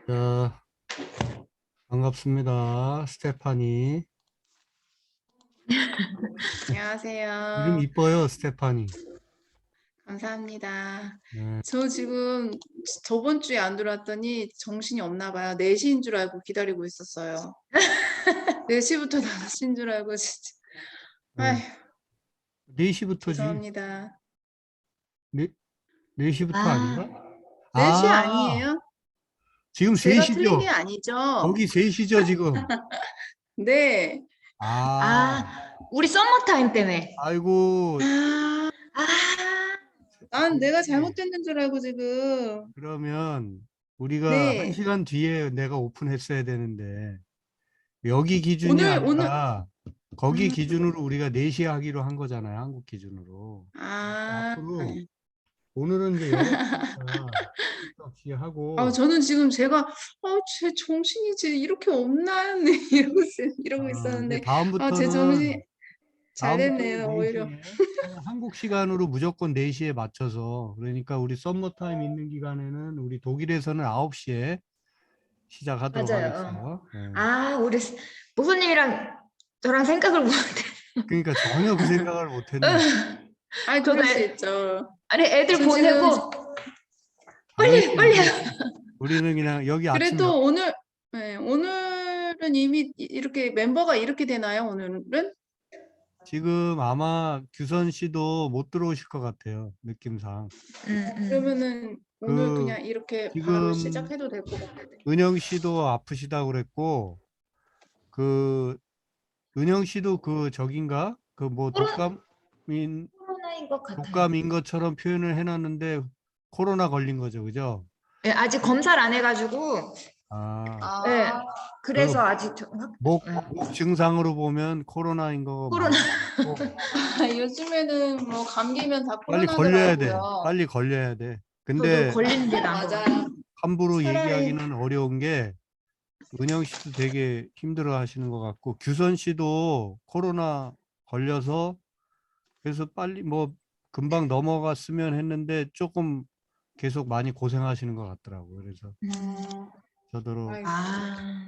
자, 반갑습니다. 스테파니. 이름 안녕하세요. 이뻐요, 스테파니. 감사합니다. 네. 저 지금 저번 주에 안 들어왔더니 정신이 없나 봐요. 4시인 줄 알고 기다리고 있었어요. 4시부터 5시인 줄 알고 진짜. 아휴, 4시부터지. 죄송합니다. 4시부터 아닌가? 4시 아, 아니에요? 지금 제가 틀린 게 3시죠? 아니죠? 거기 3시죠, 지금? 네. 우리 썸머타임 때문에. 아이고. 난 내가 세상에. 잘못됐는 줄 알고 지금. 그러면 우리가 네. 1시간 뒤에 내가 오픈했어야 되는데 여기 기준이 아니라 거기 기준으로 우리가 4시에 하기로 한 거잖아요. 한국 기준으로. 앞으로 오늘은 이제 6시니까 없이 하고. 저는 지금 제가 제 정신이 이렇게 없나 이러고 있었는데 이제 다음부터는 제 정신이 잘 다음부터는 됐네요. 오히려 4시에 한국 시간으로 무조건 4시에 맞춰서, 그러니까 우리 썸머타임 있는 기간에는 우리 독일에서는 9시에 시작하도록 맞아요. 하겠어요. 네. 우리 모선님이랑 저랑 생각을 못해. 그러니까 전혀 그 생각을 못했네. 그럴 수 있죠. 아니 애들 저 보내고 빨리 우리는 그냥 여기 아침 그래도 오늘은 이미 이렇게 멤버가 이렇게 되나요? 오늘은? 지금 아마 규선 씨도 못 들어오실 것 같아요. 느낌상. 그러면은 오늘 그냥 이렇게 바로 지금 시작해도 될 것 같아요. 은영 씨도 아프시다고 그랬고, 은영 씨도 저긴가? 독감인 코로나인 것 같아요. 독감인 것처럼 표현을 해놨는데 코로나 걸린 거죠, 그죠? 네, 아직 검사를 안 해가지고. 네, 그래서 아직 목 증상으로 보면 코로나인 거. 코로나. 요즘에는 뭐 감기면 다 빨리 걸려야 돼. 코로나더라고요. 빨리 걸려야 돼. 저도 근데 걸리는 게 나은 것 같아요. 함부로 차라리- 얘기하기는 어려운 게, 은영 씨도 되게 힘들어 하시는 것 같고, 규선 씨도 코로나 걸려서 그래서 빨리 금방 넘어갔으면 했는데 조금 계속 많이 고생하시는 것 같더라고요. 그래서 저더러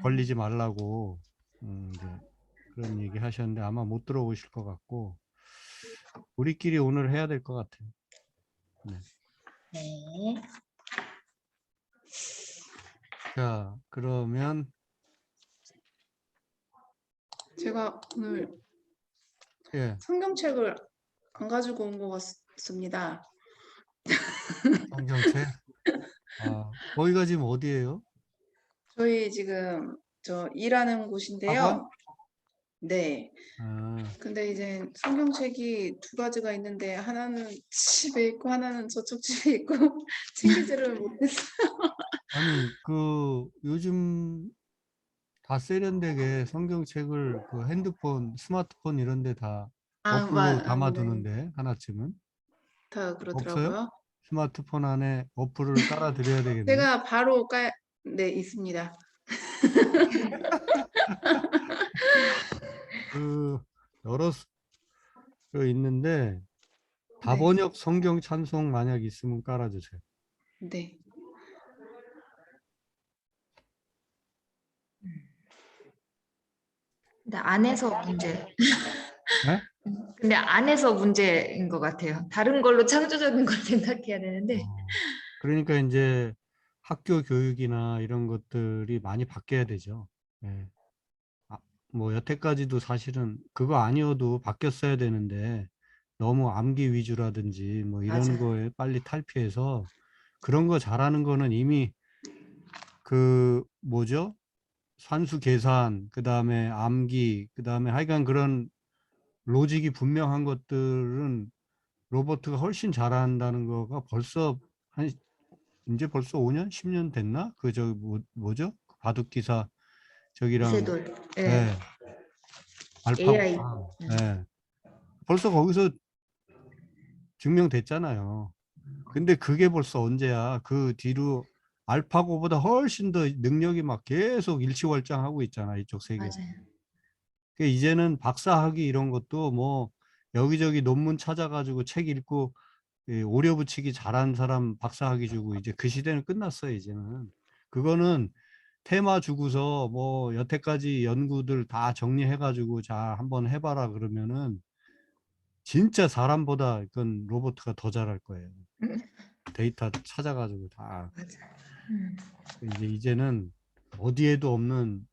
걸리지 말라고 이제 그런 얘기 하셨는데 아마 못 들어오실 것 같고, 우리끼리 오늘 해야 될 것 같아요. 네. 네. 자, 그러면 제가 오늘 성경책을 안 가지고 온 것 같습니다. 성경책. 거기가 지금 어디예요? 저희 지금 저 일하는 곳인데요. 학원? 네. 근데 이제 성경책이 2가지가 있는데 하나는 집에 있고 하나는 저쪽 집에 있고 챙기지를 못했어요. 아니 요즘 다 세련되게 성경책을 핸드폰, 스마트폰 이런 데 다 어플로 담아두는데 하나쯤은 다 없어요? 그러더라고요. 스마트폰 안에 어플을 깔아 드려야 되겠네. 제가 바로 네, 있습니다. 여러 있는데 다번역 성경 찬송 만약 있으면 깔아주세요. 네. 근데 안에서 문제. 네? 근데 안에서 문제인 것 같아요. 다른 걸로 창조적인 걸 생각해야 되는데. 그러니까 이제 학교 교육이나 이런 것들이 많이 바뀌어야 되죠. 네. 여태까지도 사실은 그거 아니어도 바뀌었어야 되는데 너무 암기 위주라든지 이런 거에 빨리 탈피해서, 그런 거 잘하는 거는 이미 산수 계산, 그 다음에 암기, 그 다음에 하여간 그런 로직이 분명한 것들은 로버트가 훨씬 잘한다는 거가 이제 벌써 5년, 10년 됐나? 뭐죠? 바둑기사 저기랑 이세돌. 네. AI. 네. 벌써 거기서 증명됐잖아요. 근데 그게 벌써 언제야? 그 뒤로 알파고보다 훨씬 더 능력이 막 계속 일취월장하고 있잖아, 이쪽 세계. 맞아요. 이제는 박사학위 이런 것도 뭐 여기저기 논문 찾아가지고 책 읽고 오려 붙이기 잘한 사람 박사학위 주고 이제 그 시대는 끝났어요, 이제는. 그거는 테마 주고서 뭐 여태까지 연구들 다 정리해가지고 자, 한번 해봐라 그러면은 진짜 사람보다 이건 로봇가 더 잘할 거예요. 데이터 찾아가지고 다. 맞아. 이제는 어디에도 없는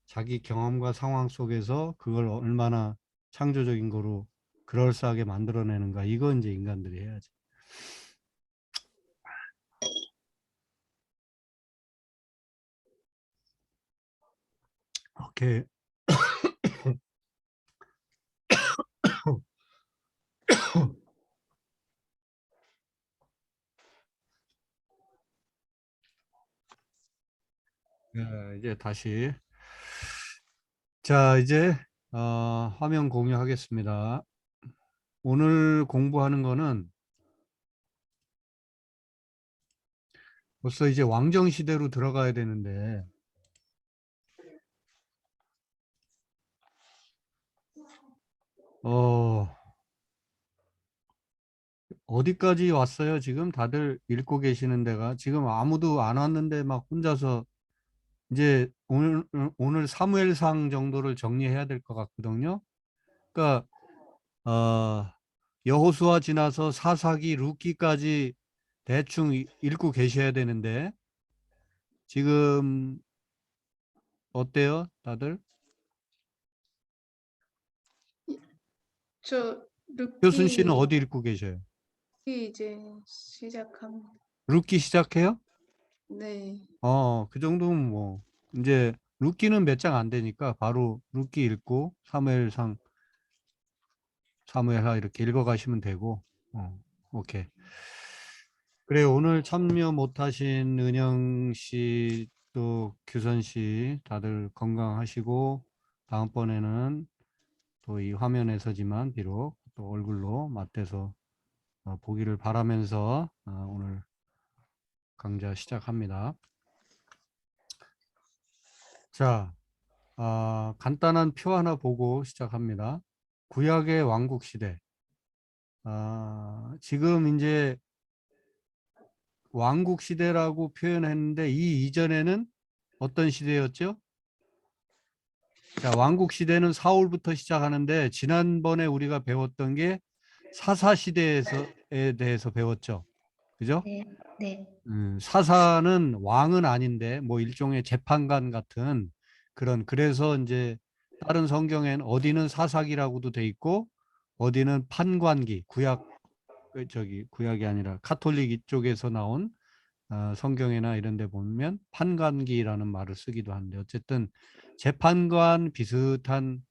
자기 경험과 상황 속에서 그걸 얼마나 창조적인 거로 그럴싸하게 만들어내는가. 이건 이제 인간들이 해야지. 오케이. 이제 다시. 자, 이제 화면 공유하겠습니다. 오늘 공부하는 거는 벌써 이제 왕정 시대로 들어가야 되는데 어디까지 왔어요? 지금 다들 읽고 계시는 데가 지금 아무도 안 왔는데 막 혼자서 이제 오늘 사무엘상 정도를 정리해야 될 것 같거든요. 그러니까 여호수아 지나서 사사기 룻기까지 대충 읽고 계셔야 되는데 지금 어때요, 다들? 저 효순 씨는 룻기 어디 읽고 계셔요? 이제 시작합니다. 룻기 시작해요? 네. 그 정도면 뭐 이제 룻기는 몇 장 안 되니까 바로 룻기 읽고 사무엘하 이렇게 읽어가시면 되고. 오케이. 그래, 오늘 참여 못하신 은영 씨 또 규선 씨 다들 건강하시고 다음번에는 또 이 화면에서지만 비록 또 얼굴로 맞대서 보기를 바라면서 오늘 강좌 시작합니다. 자, 간단한 표 하나 보고 시작합니다. 구약의 왕국 시대. 지금 이제 왕국 시대라고 표현했는데 이 이전에는 어떤 시대였죠? 자, 왕국 시대는 사울부터 시작하는데 지난번에 우리가 배웠던 게 사사 시대에 대해서 배웠죠. 그죠? 네, 네. 사사는 왕은 아닌데 뭐 일종의 재판관 같은 그런, 그래서 이제 다른 성경엔 어디는 사사기라고도 돼 있고 어디는 판관기, 구약이 아니라 카톨릭 쪽에서 나온 성경이나 이런 데 보면 판관기라는 말을 쓰기도 하는데 어쨌든 재판관 비슷한,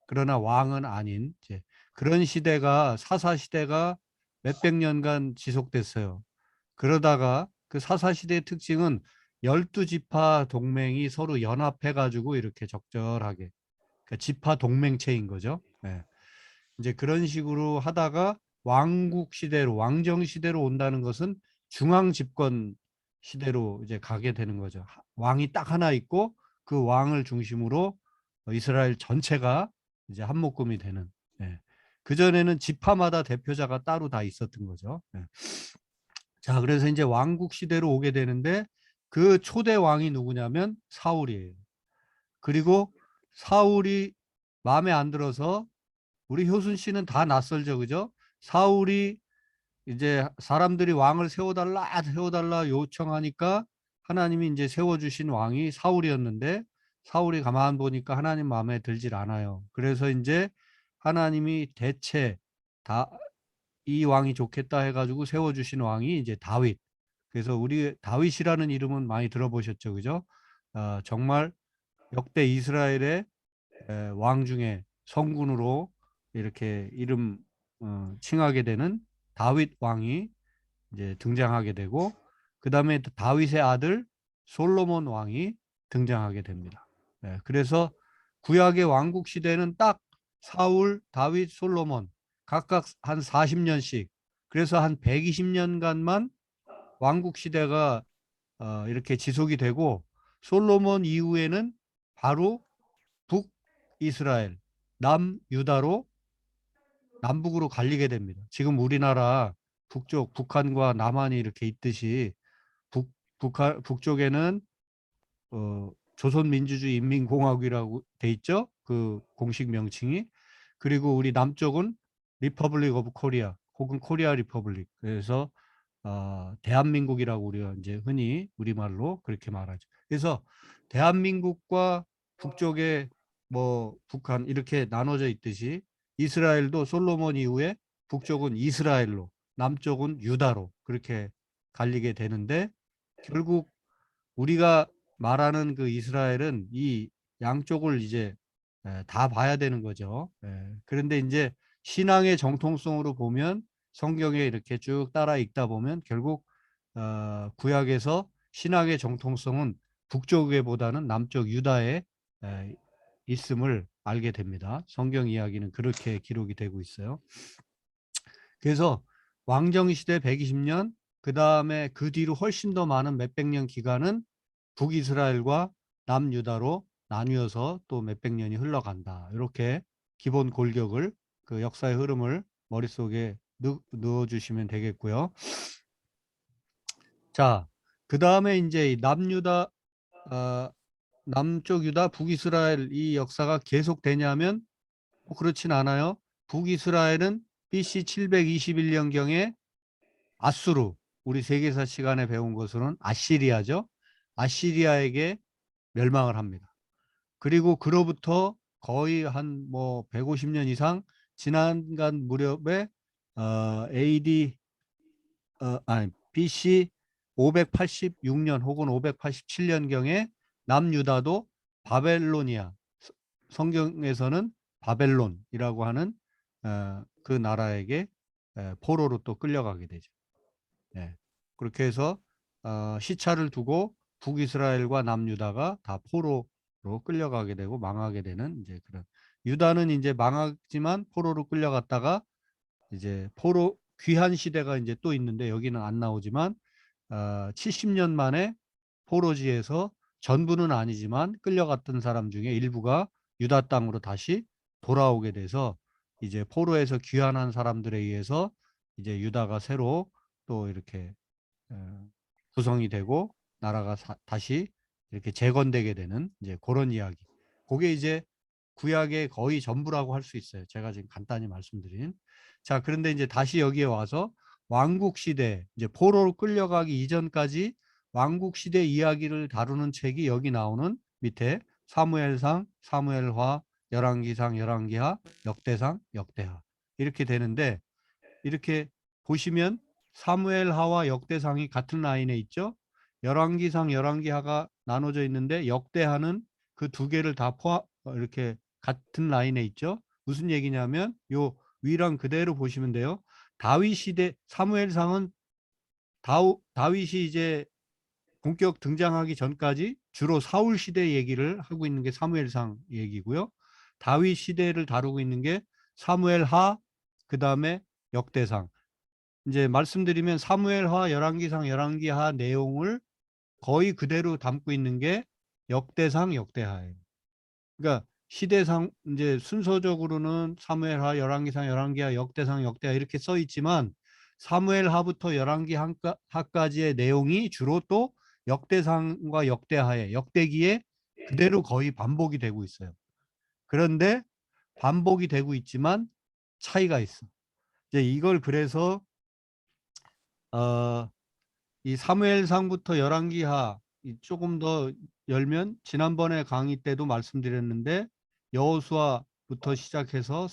그러나 왕은 아닌 이제 그런 시대가, 사사 시대가 몇백 년간 지속됐어요. 그러다가 그 사사 시대의 특징은 12지파 동맹이 서로 연합해 가지고 이렇게 적절하게, 그러니까 지파 동맹체인 거죠. 네. 이제 그런 식으로 하다가 왕국 시대로, 왕정 시대로 온다는 것은 중앙 집권 시대로 이제 가게 되는 거죠. 왕이 딱 하나 있고 그 왕을 중심으로 이스라엘 전체가 이제 한 묶음이 되는. 예. 그전에는 지파마다 대표자가 따로 다 있었던 거죠. 예. 자, 그래서 이제 왕국 시대로 오게 되는데 그 초대 왕이 누구냐면 사울이에요. 그리고 사울이 마음에 안 들어서, 우리 효순 씨는 다 낯설죠, 그죠? 사울이 이제 사람들이 왕을 세워달라 요청하니까 하나님이 이제 세워주신 왕이 사울이었는데 사울이 가만 보니까 하나님 마음에 들질 않아요. 그래서 이제 하나님이 대체 이 왕이 좋겠다 해가지고 세워주신 왕이 이제 다윗. 그래서 우리 다윗이라는 이름은 많이 들어보셨죠, 그죠? 정말 역대 이스라엘의 왕 중에 성군으로 이렇게 이름 칭하게 되는 다윗 왕이 이제 등장하게 되고, 그 다음에 다윗의 아들 솔로몬 왕이 등장하게 됩니다. 그래서 구약의 왕국 시대는 딱 사울, 다윗, 솔로몬 각각 한 40년씩, 그래서 한 120년간만 왕국 시대가 이렇게 지속이 되고, 솔로몬 이후에는 바로 북이스라엘, 남유다로 남북으로 갈리게 됩니다. 지금 우리나라 북쪽 북한과 남한이 이렇게 있듯이 북쪽에는 조선민주주의인민공화국이라고 돼 있죠. 그 공식 명칭이. 그리고 우리 남쪽은 리퍼블릭 오브 코리아 혹은 코리아 리퍼블릭. 그래서 대한민국이라고 우리가 이제 흔히 우리말로 그렇게 말하죠. 그래서 대한민국과 북쪽에 뭐 북한 이렇게 나눠져 있듯이 이스라엘도 솔로몬 이후에 북쪽은 이스라엘로 남쪽은 유다로 그렇게 갈리게 되는데 결국 우리가 말하는 그 이스라엘은 이 양쪽을 이제 다 봐야 되는 거죠. 그런데 이제 신앙의 정통성으로 보면 성경에 이렇게 쭉 따라 읽다 보면 결국 구약에서 신앙의 정통성은 북쪽에보다는 남쪽 유다에 있음을 알게 됩니다. 성경 이야기는 그렇게 기록이 되고 있어요. 그래서 왕정시대 120년, 그 다음에 그 뒤로 훨씬 더 많은 몇백 년 기간은 북이스라엘과 남유다로 나뉘어서 또 몇백 년이 흘러간다. 이렇게 기본 골격을 그 역사의 흐름을 머릿속에 넣어주시면 되겠고요. 자, 그 다음에 이제 남유다, 남쪽 유다, 북이스라엘 이 역사가 계속되냐면 그렇진 않아요. 북이스라엘은 BC 721년경에 아수르, 우리 세계사 시간에 배운 것으로는 아시리아죠. 아시리아에게 멸망을 합니다. 그리고 그로부터 거의 한 뭐 150년 이상 지나간 무렵에 AD BC 586년 혹은 587년경에 남유다도 바벨로니아, 성경에서는 바벨론이라고 하는 그 나라에게 포로로 또 끌려가게 되죠. 그렇게 해서 시차를 두고 북이스라엘과 남유다가 다 포로로 끌려가게 되고 망하게 되는 이제 그런, 유다는 이제 망하지만 포로로 끌려갔다가 이제 포로 귀한 시대가 이제 또 있는데 여기는 안 나오지만 70년 만에 포로지에서 전부는 아니지만 끌려갔던 사람 중에 일부가 유다 땅으로 다시 돌아오게 돼서 이제 포로에서 귀환한 사람들에 의해서 이제 유다가 새로 또 이렇게 구성이 되고 나라가 다시 이렇게 재건되게 되는 이제 그런 이야기. 그게 이제 구약의 거의 전부라고 할 수 있어요. 제가 지금 간단히 말씀드린. 자, 그런데 이제 다시 여기에 와서 왕국 시대, 이제 포로로 끌려가기 이전까지 왕국 시대 이야기를 다루는 책이 여기 나오는 밑에 사무엘상, 사무엘하, 열왕기상, 열왕기하, 역대상, 역대하 이렇게 되는데, 이렇게 보시면 사무엘하와 역대상이 같은 라인에 있죠. 열왕기상, 열왕기하가 나눠져 있는데 역대하는 그 두 개를 다 이렇게 같은 라인에 있죠. 무슨 얘기냐면 요 위랑 그대로 보시면 돼요. 다윗 시대 사무엘상은 다윗이 이제 본격 등장하기 전까지 주로 사울 시대 얘기를 하고 있는 게 사무엘상 얘기고요. 다윗 시대를 다루고 있는 게 사무엘하, 그 다음에 역대상. 이제 말씀드리면 사무엘하, 열왕기상, 열왕기하 내용을 거의 그대로 담고 있는 게 역대상, 역대하예요. 그러니까 시대상 이제 순서적으로는 사무엘하, 열왕기상, 열왕기하, 역대상, 역대하 이렇게 써 있지만 사무엘하부터 열왕기하까지의 내용이 주로 또 역대상과 역대하에 역대기에 그대로 거의 반복이 되고 있어요. 그런데 반복이 되고 있지만 차이가 있어. 이제 이걸 그래서 이 사무엘상부터 열왕기하 조금 더 열면 지난번에 강의 때도 말씀드렸는데 여호수아부터 시작해서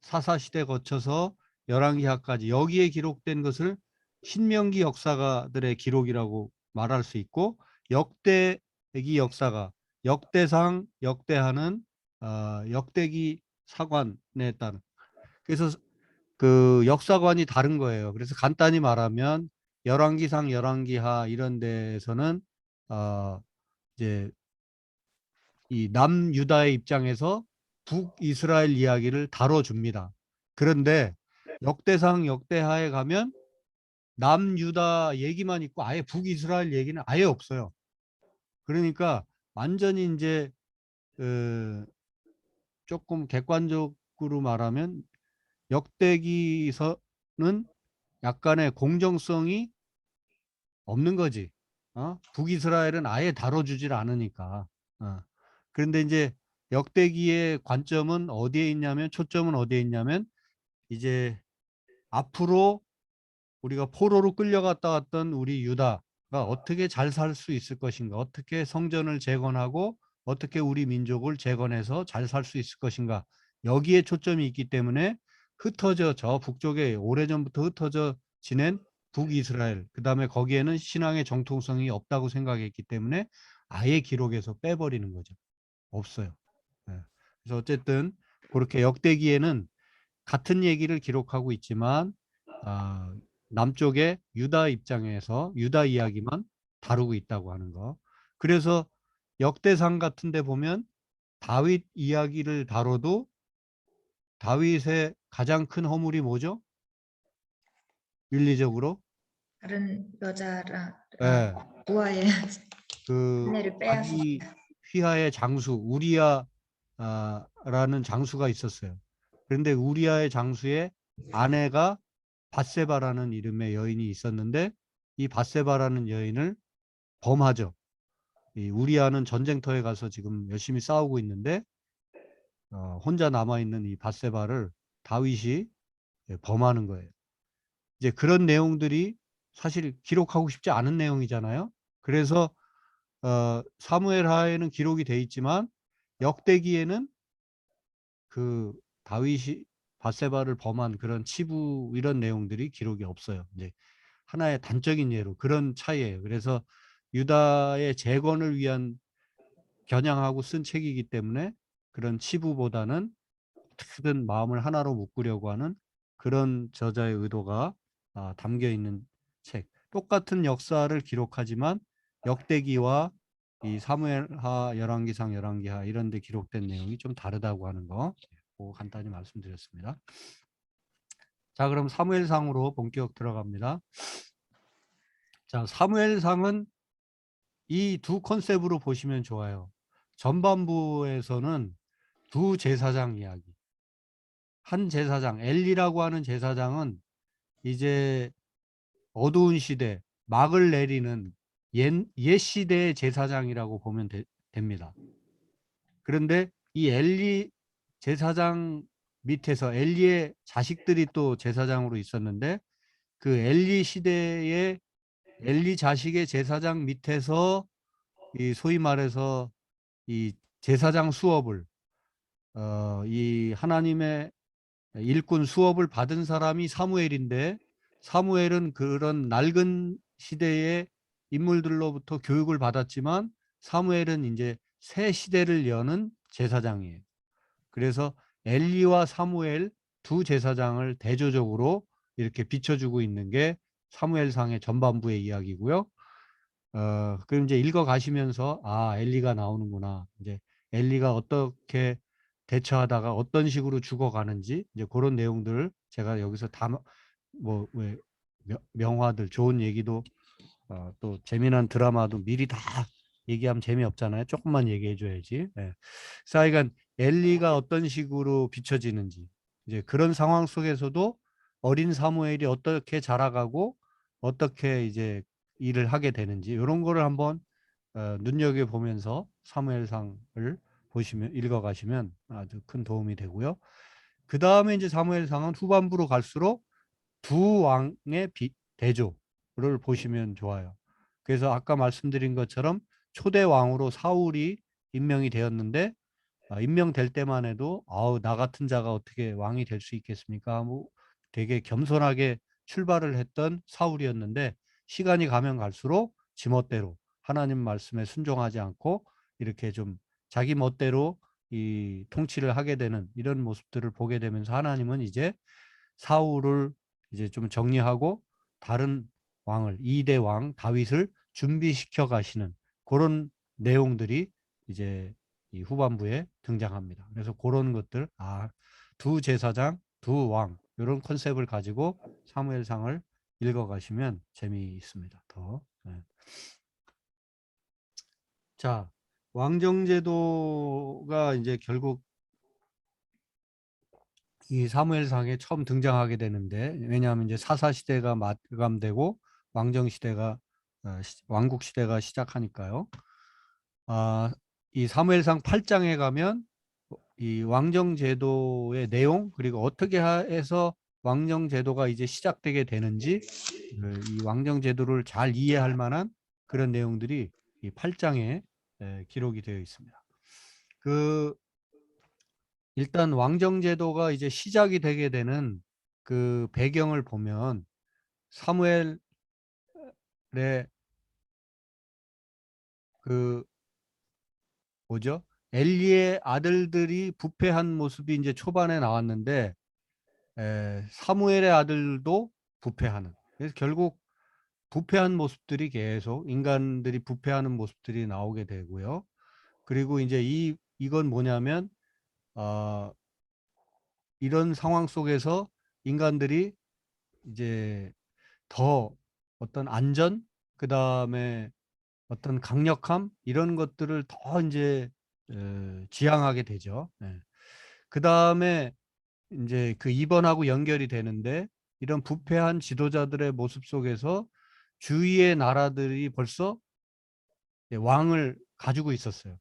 사사시대 거쳐서 열왕기하까지 여기에 기록된 것을 신명기 역사가들의 기록이라고 말할 수 있고, 역대기 역사가 역대상, 역대하는 역대기 사관에 따른, 그래서 그 역사관이 다른 거예요. 그래서 간단히 말하면 열왕기상, 열왕기하 이런 데에서는 이제 이 남유다의 입장에서 북이스라엘 이야기를 다뤄줍니다. 그런데 역대상, 역대하에 가면 남유다 얘기만 있고 아예 북이스라엘 얘기는 아예 없어요. 그러니까 완전히 이제 조금 객관적으로 말하면 역대기서는 약간의 공정성이 없는 거지. 북이스라엘은 아예 다뤄주질 않으니까. 그런데 이제 역대기의 관점은 어디에 있냐면, 초점은 어디에 있냐면, 이제 앞으로 우리가 포로로 끌려갔다 왔던 우리 유다가 어떻게 잘 살 수 있을 것인가, 어떻게 성전을 재건하고 어떻게 우리 민족을 재건해서 잘 살 수 있을 것인가, 여기에 초점이 있기 때문에 흩어져, 저 북쪽에 오래전부터 흩어져 지낸 북이스라엘, 그다음에 거기에는 신앙의 정통성이 없다고 생각했기 때문에 아예 기록에서 빼버리는 거죠. 없어요. 예. 그래서 어쨌든 그렇게 역대기에는 같은 얘기를 기록하고 있지만 남쪽의 유다 입장에서 유다 이야기만 다루고 있다고 하는 거. 그래서 역대상 같은 데 보면 다윗 이야기를 다뤄도 다윗의 가장 큰 허물이 뭐죠? 윤리적으로? 다른 여자랑 예, 우아의 그 아내를 자기 빼앗았다. 휘하의 장수 우리야 라는 장수가 있었어요. 그런데 우리아의 장수의 아내가 밧세바라는 이름의 여인이 있었는데 이 밧세바라는 여인을 범하죠. 이 우리아는 전쟁터에 가서 지금 열심히 싸우고 있는데 혼자 남아있는 이 밧세바를 다윗이 범하는 거예요. 이제 그런 내용들이 사실 기록하고 싶지 않은 내용이잖아요. 그래서 사무엘하에는 기록이 돼 있지만 역대기에는 그 다윗이 밧세바를 범한 그런 치부 이런 내용들이 기록이 없어요. 이제 하나의 단적인 예로 그런 차이예요. 그래서 유다의 재건을 위한 겨냥하고 쓴 책이기 때문에 그런 치부보다는 어떻게든 마음을 하나로 묶으려고 하는 그런 저자의 의도가 담겨 있는 책. 똑같은 역사를 기록하지만 역대기와 이 사무엘하, 열왕기상, 열왕기하 이런 데 기록된 내용이 좀 다르다고 하는 거 그거 간단히 말씀드렸습니다. 자, 그럼 사무엘상으로 본격 들어갑니다. 자, 사무엘상은 이 두 컨셉으로 보시면 좋아요. 전반부에서는 두 제사장 이야기. 한 제사장, 엘리라고 하는 제사장은 이제 어두운 시대, 막을 내리는 옛 시대의 제사장이라고 보면 됩니다. 그런데 이 엘리 제사장 밑에서 엘리의 자식들이 또 제사장으로 있었는데 그 엘리 시대의 엘리 자식의 제사장 밑에서 이 소위 말해서 이 제사장 수업을 이 하나님의 일꾼 수업을 받은 사람이 사무엘인데 사무엘은 그런 낡은 시대의 인물들로부터 교육을 받았지만 사무엘은 이제 새 시대를 여는 제사장이에요. 그래서 엘리와 사무엘 두 제사장을 대조적으로 이렇게 비춰주고 있는 게 사무엘상의 전반부의 이야기고요. 그럼 이제 읽어 가시면서 엘리가 나오는구나. 이제 엘리가 어떻게 대처하다가 어떤 식으로 죽어가는지 이제 그런 내용들을 제가 여기서 왜 명화들 좋은 얘기도 또 재미난 드라마도 미리 다 얘기하면 재미없잖아요. 조금만 얘기해 줘야지. 예. 그러니까 엘리가 어떤 식으로 비춰지는지 이제 그런 상황 속에서도 어린 사무엘이 어떻게 자라가고 어떻게 이제 일을 하게 되는지 이런 거를 한번 눈여겨 보면서 사무엘상을 보시면 읽어 가시면 아주 큰 도움이 되고요. 그 다음에 이제 사무엘상은 후반부로 갈수록 두 왕의 대조를 보시면 좋아요. 그래서 아까 말씀드린 것처럼 초대 왕으로 사울이 임명이 되었는데 임명될 때만 해도 나 같은 자가 어떻게 왕이 될 수 있겠습니까? 뭐 되게 겸손하게 출발을 했던 사울이었는데 시간이 가면 갈수록 지멋대로 하나님 말씀에 순종하지 않고 이렇게 좀 자기 멋대로 이 통치를 하게 되는 이런 모습들을 보게 되면서 하나님은 이제 사울을 이제 좀 정리하고 다른 왕을 2대 왕 다윗을 준비시켜 가시는 그런 내용들이 이제 이 후반부에 등장합니다. 그래서 그런 것들 두 제사장, 두 왕 이런 컨셉을 가지고 사무엘상을 읽어 가시면 재미있습니다. 더. 네. 자, 왕정제도가 이제 결국 이 사무엘상에 처음 등장하게 되는데, 왜냐하면 이제 사사 시대가 마감되고 왕정 시대가 왕국 시대가 시작하니까요. 이 사무엘상 8장에 가면 이 왕정 제도의 내용, 그리고 어떻게 해서 왕정 제도가 이제 시작되게 되는지, 이 왕정 제도를 잘 이해할 만한 그런 내용들이 이 8장에 기록이 되어 있습니다. 일단 왕정 제도가 이제 시작이 되게 되는 그 배경을 보면, 사무엘의 그 뭐죠? 엘리의 아들들이 부패한 모습이 이제 초반에 나왔는데, 사무엘의 아들도 부패하는. 그래서 결국 부패한 모습들이 계속, 인간들이 부패하는 모습들이 나오게 되고요. 그리고 이제 이건 뭐냐면, 어, 이런 상황 속에서 인간들이 이제 더 어떤 안전, 그 다음에 어떤 강력함, 이런 것들을 더 이제 지향하게 되죠. 그 다음에 이제 그 2번하고 연결이 되는데, 이런 부패한 지도자들의 모습 속에서 주위의 나라들이 벌써 왕을 가지고 있었어요.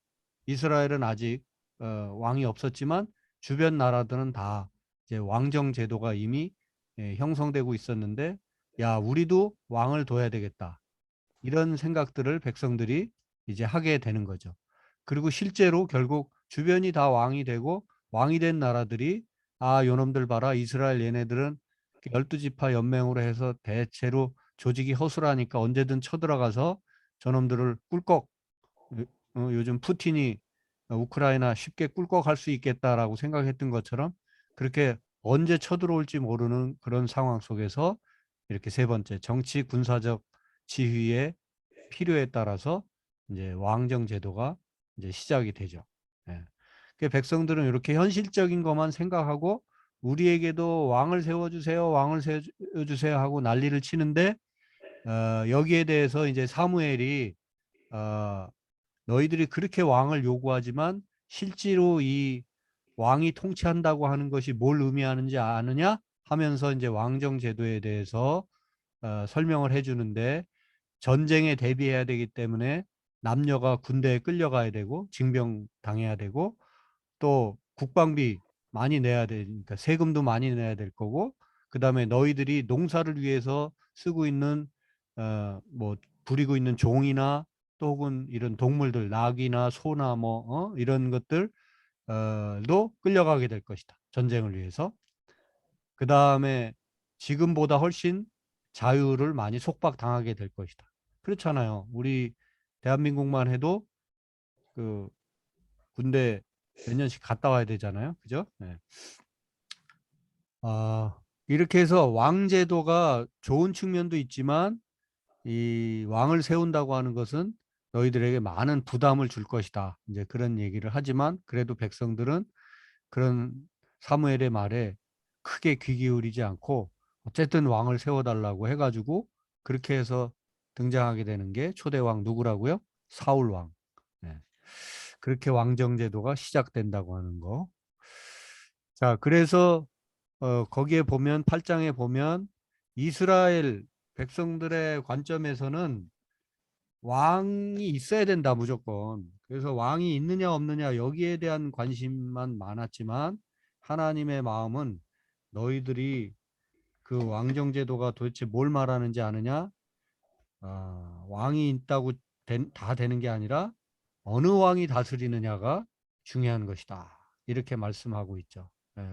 이스라엘은 아직 왕이 없었지만 주변 나라들은 다 이제 왕정 제도가 이미 형성되고 있었는데, 야, 우리도 왕을 둬야 되겠다, 이런 생각들을 백성들이 이제 하게 되는 거죠. 그리고 실제로 결국 주변이 다 왕이 되고, 왕이 된 나라들이, 요놈들 봐라, 이스라엘 얘네들은 12지파 연맹으로 해서 대체로 조직이 허술하니까 언제든 쳐들어가서 저놈들을 꿀꺽, 요즘 푸틴이 우크라이나 쉽게 꿀꺽할 수 있겠다라고 생각했던 것처럼, 그렇게 언제 쳐들어올지 모르는 그런 상황 속에서 이렇게 세 번째, 정치 군사적 지휘의 필요에 따라서 이제 왕정 제도가 이제 시작이 되죠. 예. 그 백성들은 이렇게 현실적인 것만 생각하고, 우리에게도 왕을 세워주세요, 왕을 세워주세요 하고 난리를 치는데, 여기에 대해서 이제 사무엘이 어, 너희들이 그렇게 왕을 요구하지만 실제로 이 왕이 통치한다고 하는 것이 뭘 의미하는지 아느냐 하면서 이제 왕정 제도에 대해서 설명을 해주는데, 전쟁에 대비해야 되기 때문에 남녀가 군대에 끌려가야 되고 징병 당해야 되고, 또 국방비 많이 내야 되니까 세금도 많이 내야 될 거고, 그다음에 너희들이 농사를 위해서 쓰고 있는 뭐 부리고 있는 종이나, 또 혹은 이런 동물들, 낙이나 소나 뭐 이런 것들 도 끌려가게 될 것이다, 전쟁을 위해서. 그다음에 지금보다 훨씬 자유를 많이 속박당하게 될 것이다. 그렇잖아요. 우리 대한민국만 해도 그 군대 몇 년씩 갔다 와야 되잖아요. 그죠? 네. 이렇게 해서 왕제도가 좋은 측면도 있지만, 이 왕을 세운다고 하는 것은 너희들에게 많은 부담을 줄 것이다, 이제 그런 얘기를 하지만, 그래도 백성들은 그런 사무엘의 말에 크게 귀 기울이지 않고, 어쨌든 왕을 세워달라고 해가지고 그렇게 해서 등장하게 되는 게 초대왕 누구라고요? 사울왕. 네. 그렇게 왕정제도가 시작된다고 하는 거. 자, 그래서 거기에 보면, 8장에 보면, 이스라엘 백성들의 관점에서는 왕이 있어야 된다, 무조건. 그래서 왕이 있느냐 없느냐 여기에 대한 관심만 많았지만, 하나님의 마음은 너희들이 그 왕정제도가 도대체 뭘 말하는지 아느냐? 왕이 있다고 다 되는 게 아니라 어느 왕이 다스리느냐가 중요한 것이다, 이렇게 말씀하고 있죠.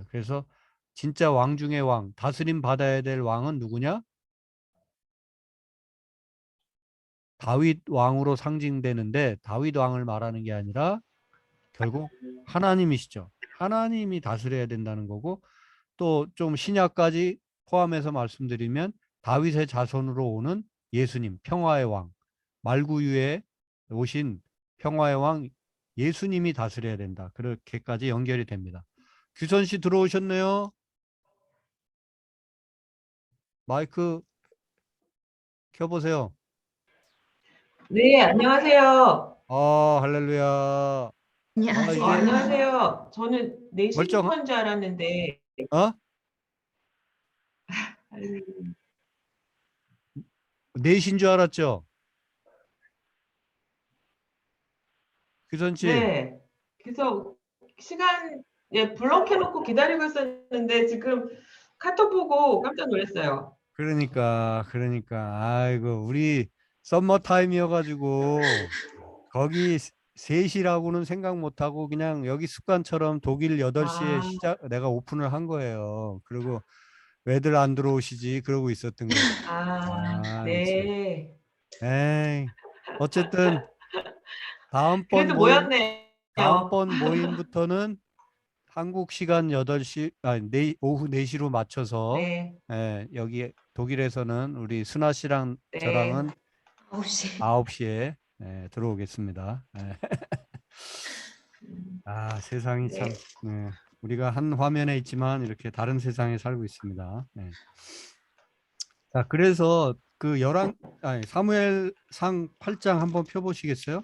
그래서 진짜 왕 중의 왕, 다스림 받아야 될 왕은 누구냐? 다윗 왕으로 상징되는데, 다윗 왕을 말하는 게 아니라 결국 하나님이시죠. 하나님이 다스려야 된다는 거고, 또 좀 신약까지 포함해서 말씀드리면 다윗의 자손으로 오는 예수님, 평화의 왕, 말구유에 오신 평화의 왕 예수님이 다스려야 된다, 그렇게까지 연결이 됩니다. 규선 씨 들어오셨네요. 마이크 켜보세요. 네, 안녕하세요. 할렐루야. 이제 안녕하세요. 안녕하세요. 저는 내신 멀쩡 건 줄 알았는데, 어? 아유, 넷인 줄 알았죠? 규선 씨. 네. 그래서 시간 예, 블럭해놓고 기다리고 있었는데 지금 카톡 보고 깜짝 놀랐어요. 그러니까 아이고 우리 썸머 타임이어가지고 거기 3시라고는 생각 못하고 그냥 여기 습관처럼 독일 8시에 아, 내가 오픈을 한 거예요. 그리고 왜들 안 들어오시지 그러고 있었던 거지. 아, 참. 네. 에이, 어쨌든 다음번 그래도 모임 모였네요. 다음번 모임부터는 한국 시간 8시 오후 4시로 맞춰서 네, 여기 독일에서는 우리 순아 씨랑 네. 저랑은 9시. 9시에 들어오겠습니다. 음, 아, 세상이 네. 참 우리가 한 화면에 있지만 이렇게 다른 세상에 살고 있습니다. 자, 그래서 그 사무엘상 8장 한번 펴보시겠어요?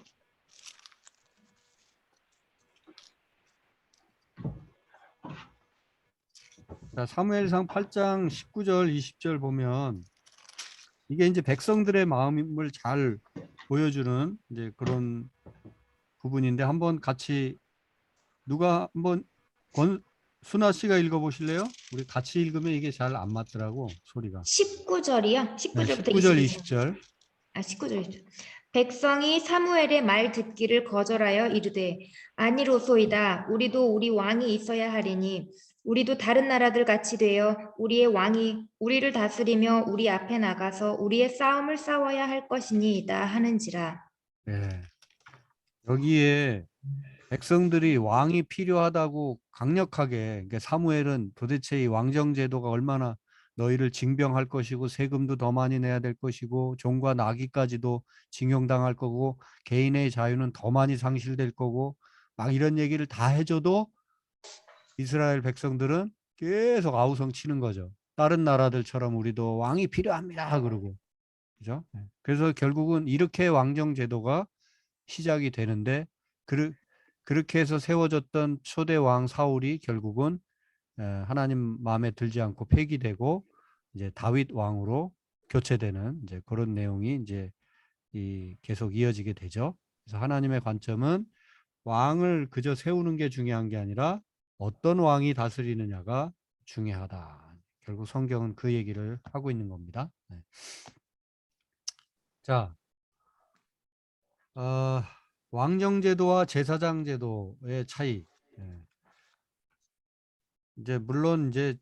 자, 사무엘상 8장 19절, 20절 보면 이게 이제 백성들의 마음을 잘 보여주는 이제 그런 부분인데 한번 같이 누가 한번 순아 씨가 읽어보실래요? 우리 같이 읽으면 이게 잘 안 맞더라고 소리가. 19절이요? 19절부터 19절, 20절. 20절. 아, 19절. 백성이 사무엘의 말 듣기를 거절하여 이르되 아니로소이다. 우리도 우리 왕이 있어야 하리니 우리도 다른 나라들 같이 되어 우리의 왕이 우리를 다스리며 우리 앞에 나가서 우리의 싸움을 싸워야 할 것이니이다 하는지라. 네. 여기에 백성들이 왕이 필요하다고 강력하게 그러니까 사무엘은 도대체 이 왕정 제도가 얼마나 너희를 징병할 것이고 세금도 더 많이 내야 될 것이고 종과 나귀까지도 징용당할 거고 개인의 자유는 더 많이 상실될 거고 막 이런 얘기를 다 해줘도 이스라엘 백성들은 계속 아우성 치는 거죠. 다른 나라들처럼 우리도 왕이 필요합니다. 그러고 그죠? 그래서 결국은 이렇게 왕정 제도가 시작이 되는데 그렇게 해서 세워졌던 초대 왕 사울이 결국은 하나님 마음에 들지 않고 폐기되고 이제 다윗 왕으로 교체되는 이제 그런 내용이 이제 계속 이어지게 되죠. 그래서 하나님의 관점은 왕을 그저 세우는 게 중요한 게 아니라 어떤 왕이 다스리느냐가 중요하다. 결국 성경은 그 얘기를 하고 있는 겁니다. 자, 어, 왕정제도와 제사장제도의 차이. 이제 물론 이제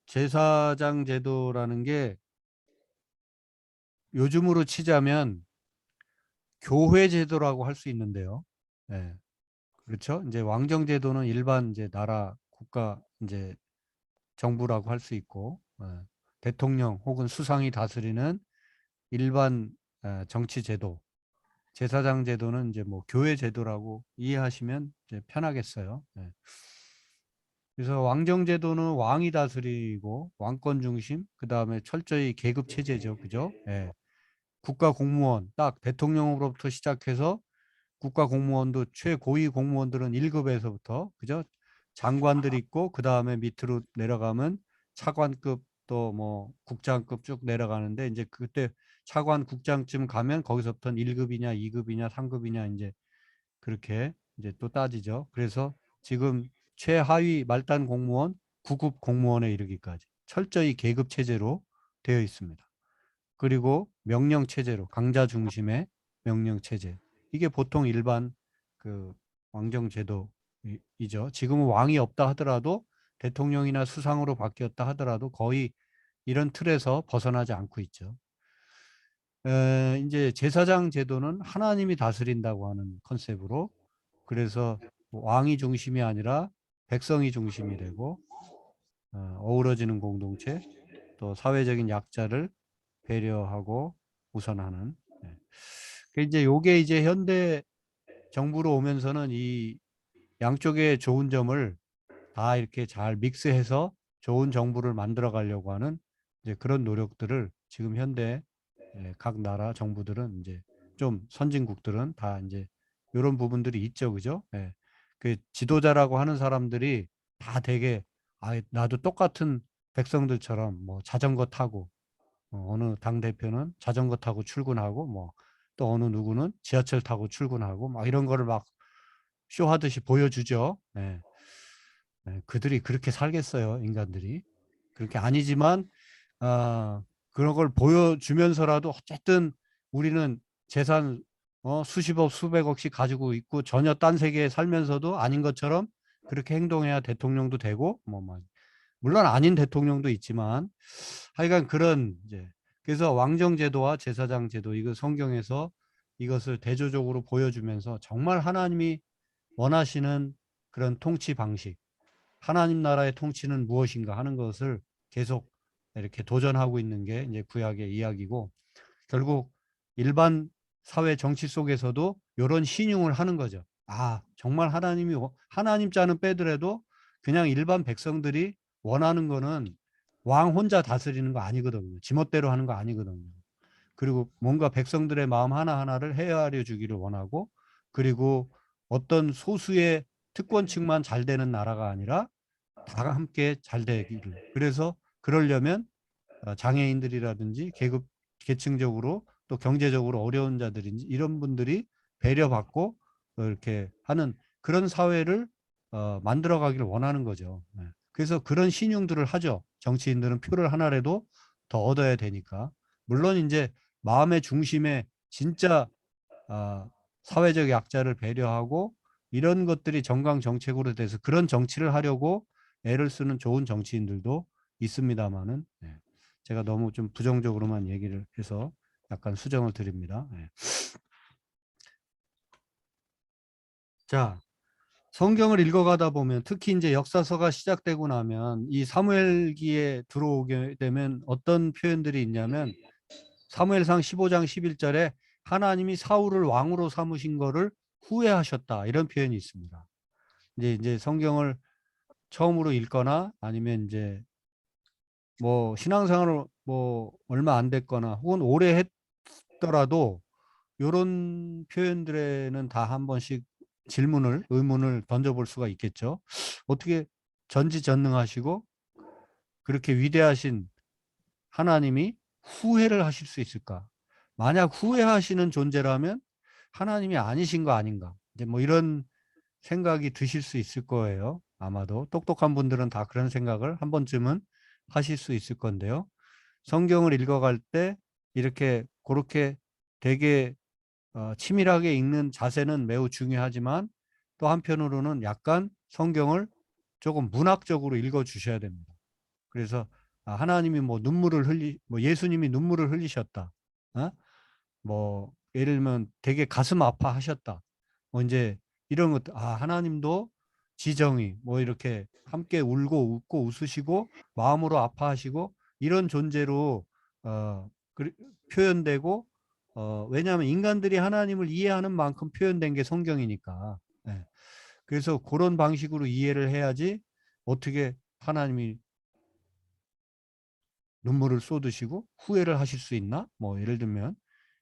제사장제도라는 게 요즘으로 치자면 교회제도라고 할 수 있는데요. 예, 그렇죠? 이제 왕정제도는 일반 이제 나라 국가 이제 정부라고 할 수 있고 대통령 혹은 수상이 다스리는 일반 정치제도, 제사장제도는 이제 뭐 교회제도라고 이해하시면 이제 편하겠어요. 그래서 왕정제도는 왕이 다스리고 왕권 중심, 그 다음에 철저히 계급 체제죠, 그죠? 국가 공무원 딱 대통령으로부터 시작해서 국가 공무원도 최고위 공무원들은 1급에서부터 그죠? 장관들이 있고 그 다음에 밑으로 내려가면 차관급 또 뭐 국장급 쭉 내려가는데 이제 그때 차관 국장쯤 가면 거기서부터는 1급이냐 2급이냐 3급이냐 이제 그렇게 이제 또 따지죠. 그래서 지금 최하위 말단 공무원 9급 공무원에 이르기까지 철저히 계급 체제로 되어 있습니다. 그리고 명령 체제로 강자 중심의 명령 체제. 이게 보통 일반 그 왕정 제도이죠. 지금은 왕이 없다 하더라도 대통령이나 수상으로 바뀌었다 하더라도 거의 이런 틀에서 벗어나지 않고 있죠. 이제 제사장 제도는 하나님이 다스린다고 하는 컨셉으로 그래서 왕이 중심이 아니라 백성이 중심이 되고 어우러지는 공동체 또 사회적인 약자를 배려하고 우선하는 이제 요게 이제 현대 정부로 오면서는 이 양쪽의 좋은 점을 다 이렇게 잘 믹스해서 좋은 정부를 만들어 가려고 하는 이제 그런 노력들을 지금 현대 각 나라 정부들은 이제 좀 선진국들은 다 이제 이런 부분들이 있죠, 그죠? 그 지도자라고 하는 사람들이 다 되게 나도 똑같은 백성들처럼 뭐 자전거 타고 어느 당 대표는 자전거 타고 출근하고 뭐 또 어느 누구는 지하철 타고 출근하고 막 이런 거를 막 쇼하듯이 보여주죠. 네. 네, 그들이 그렇게 살겠어요, 인간들이. 그렇게 아니지만 그런 걸 보여주면서라도 어쨌든 우리는 재산 수십억, 수백억씩 가지고 있고 전혀 딴 세계에 살면서도 아닌 것처럼 그렇게 행동해야 대통령도 되고 물론 아닌 대통령도 있지만 하여간 그런 이제 그래서 왕정제도와 제사장 제도 이거 성경에서 이것을 대조적으로 보여주면서 정말 하나님이 원하시는 그런 통치 방식, 하나님 나라의 통치는 무엇인가 하는 것을 계속 이렇게 도전하고 있는 게 이제 구약의 이야기고 결국 일반 사회 정치 속에서도 이런 신용을 하는 거죠. 정말 하나님이 하나님 자는 빼더라도 그냥 일반 백성들이 원하는 거는 왕 혼자 다스리는 거 아니거든요. 지멋대로 하는 거 아니거든요. 그리고 뭔가 백성들의 마음 하나하나를 헤아려 주기를 원하고 그리고 어떤 소수의 특권층만 잘 되는 나라가 아니라 다 함께 잘 되기를. 그래서 그러려면 장애인들이라든지 계층적으로 또 경제적으로 어려운 자들인지 이런 분들이 배려받고 이렇게 하는 그런 사회를 만들어 가기를 원하는 거죠. 네. 그래서 그런 신용들을 하죠. 정치인들은 표를 하나라도 더 얻어야 되니까. 물론 이제 마음의 중심에 진짜 사회적 약자를 배려하고 이런 것들이 정강 정책으로 돼서 그런 정치를 하려고 애를 쓰는 좋은 정치인들도 있습니다만은 제가 너무 좀 부정적으로만 얘기를 해서 약간 수정을 드립니다. 자, 성경을 읽어가다 보면 특히 이제 역사서가 시작되고 나면 이 사무엘기에 들어오게 되면 어떤 표현들이 있냐면 사무엘상 15장 11절에 하나님이 사울을 왕으로 삼으신 거를 후회하셨다 이런 표현이 있습니다. 이제 성경을 처음으로 읽거나 아니면 이제 뭐 신앙생활을 뭐 얼마 안 됐거나 혹은 오래 했더라도 요런 표현들에는 다 한 번씩 의문을 던져볼 수가 있겠죠. 어떻게 전지전능하시고 그렇게 위대하신 하나님이 후회를 하실 수 있을까? 만약 후회하시는 존재라면 하나님이 아니신 거 아닌가? 이제 뭐 이런 생각이 드실 수 있을 거예요. 아마도 똑똑한 분들은 다 그런 생각을 한 번쯤은 하실 수 있을 건데요. 성경을 읽어갈 때 이렇게 그렇게 되게 치밀하게 읽는 자세는 매우 중요하지만 또 한편으로는 약간 성경을 조금 문학적으로 읽어 주셔야 됩니다. 그래서 하나님이 뭐 예수님이 눈물을 흘리셨다. 뭐 예를 들면 되게 가슴 아파하셨다. 뭐 이제 이런 것들 하나님도 지정이 뭐 이렇게 함께 울고 웃고 웃으시고 마음으로 아파하시고 이런 존재로 표현되고 왜냐하면 인간들이 하나님을 이해하는 만큼 표현된 게 성경이니까. 예. 그래서 그런 방식으로 이해를 해야지 어떻게 하나님이 눈물을 쏟으시고 후회를 하실 수 있나? 뭐 예를 들면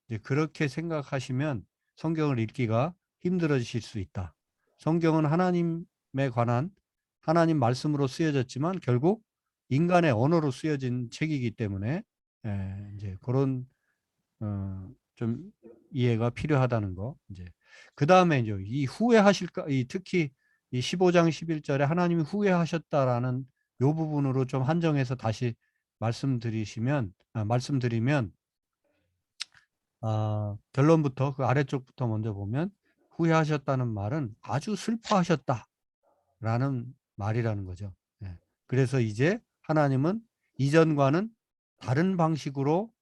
이제 그렇게 생각하시면 성경을 읽기가 힘들어지실 수 있다. 성경은 하나님에 관한 하나님 말씀으로 쓰여졌지만 결국 인간의 언어로 쓰여진 책이기 때문에 이제 그런 좀 이해가 필요하다는 거. 이제 그 다음에 이제 이 후회하실까, 특히 이 15장 11절에 하나님이 후회하셨다라는 요 부분으로 좀 한정해서 다시 말씀드리면 결론부터 그 아래쪽부터 먼저 보면 후회하셨다는 말은 아주 슬퍼하셨다라는 말이라는 거죠. 그래서 이제 하나님은 이전과는 다른 방식으로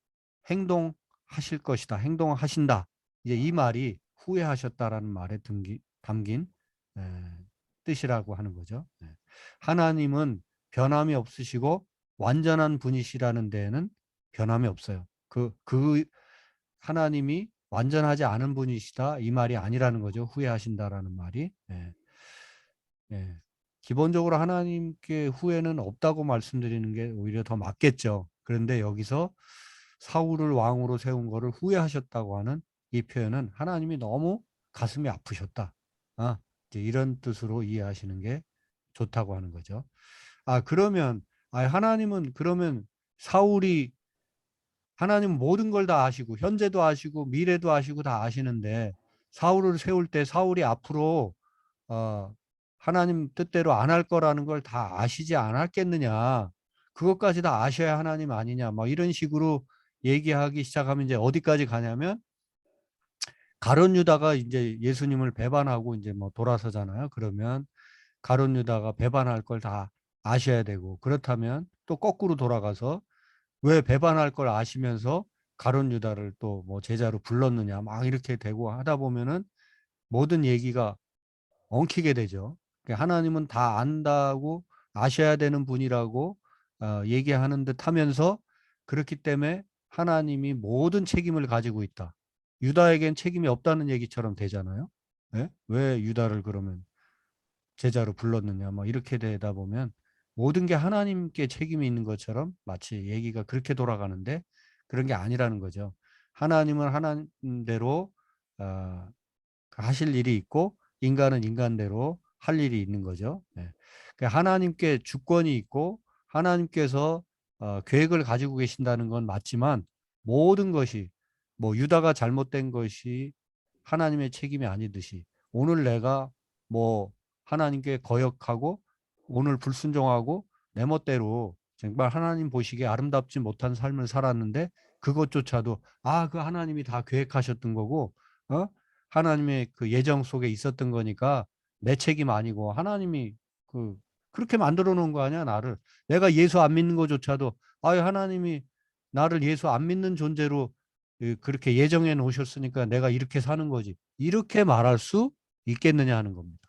행동하실 것이다. 행동하신다. 이제 이 말이 후회하셨다라는 말에 담긴 뜻이라고 하는 거죠. 하나님은 변함이 없으시고 완전한 분이시라는 데에는 변함이 없어요. 그 하나님이 완전하지 않은 분이시다 이 말이 아니라는 거죠. 후회하신다라는 말이. 기본적으로 하나님께 후회는 없다고 말씀드리는 게 오히려 더 맞겠죠. 그런데 여기서 사울을 왕으로 세운 거를 후회하셨다고 하는 이 표현은 하나님이 너무 가슴이 아프셨다. 이제 이런 뜻으로 이해하시는 게 좋다고 하는 거죠. 그러면 하나님은 그러면 사울이 하나님은 모든 걸 다 아시고 현재도 아시고 미래도 아시고 다 아시는데 사울을 세울 때 사울이 앞으로 하나님 뜻대로 안 할 거라는 걸 다 아시지 않았겠느냐. 그것까지 다 아셔야 하나님 아니냐. 막 이런 식으로 얘기하기 시작하면 이제 어디까지 가냐면 가룟 유다가 이제 예수님을 배반하고 이제 뭐 돌아서잖아요. 그러면 가룟 유다가 배반할 걸 다 아셔야 되고 그렇다면 또 거꾸로 돌아가서 왜 배반할 걸 아시면서 가룟 유다를 또 뭐 제자로 불렀느냐 막 이렇게 되고 하다 보면은 모든 얘기가 엉키게 되죠. 그러니까 하나님은 다 안다고 아셔야 되는 분이라고 얘기하는 듯 하면서 그렇기 때문에 하나님이 모든 책임을 가지고 있다. 유다에겐 책임이 없다는 얘기처럼 되잖아요. 네? 왜 유다를 그러면 제자로 불렀느냐 뭐 이렇게 되다 보면 모든 게 하나님께 책임이 있는 것처럼 마치 얘기가 그렇게 돌아가는데 그런 게 아니라는 거죠. 하나님은 하나님대로 하실 일이 있고 인간은 인간대로 할 일이 있는 거죠. 네. 하나님께 주권이 있고 하나님께서 계획을 가지고 계신다는 건 맞지만 모든 것이 뭐 유다가 잘못된 것이 하나님의 책임이 아니듯이 오늘 내가 뭐 하나님께 거역하고 오늘 불순종하고 내 멋대로 정말 하나님 보시기에 아름답지 못한 삶을 살았는데 그것조차도 그 하나님이 다 계획하셨던 거고 하나님의 그 예정 속에 있었던 거니까 내 책임 아니고 하나님이 그렇게 만들어 놓은 거 아니야 나를. 내가 예수 안 믿는 것조차도 하나님이 나를 예수 안 믿는 존재로 그렇게 예정해 놓으셨으니까 내가 이렇게 사는 거지. 이렇게 말할 수 있겠느냐 하는 겁니다.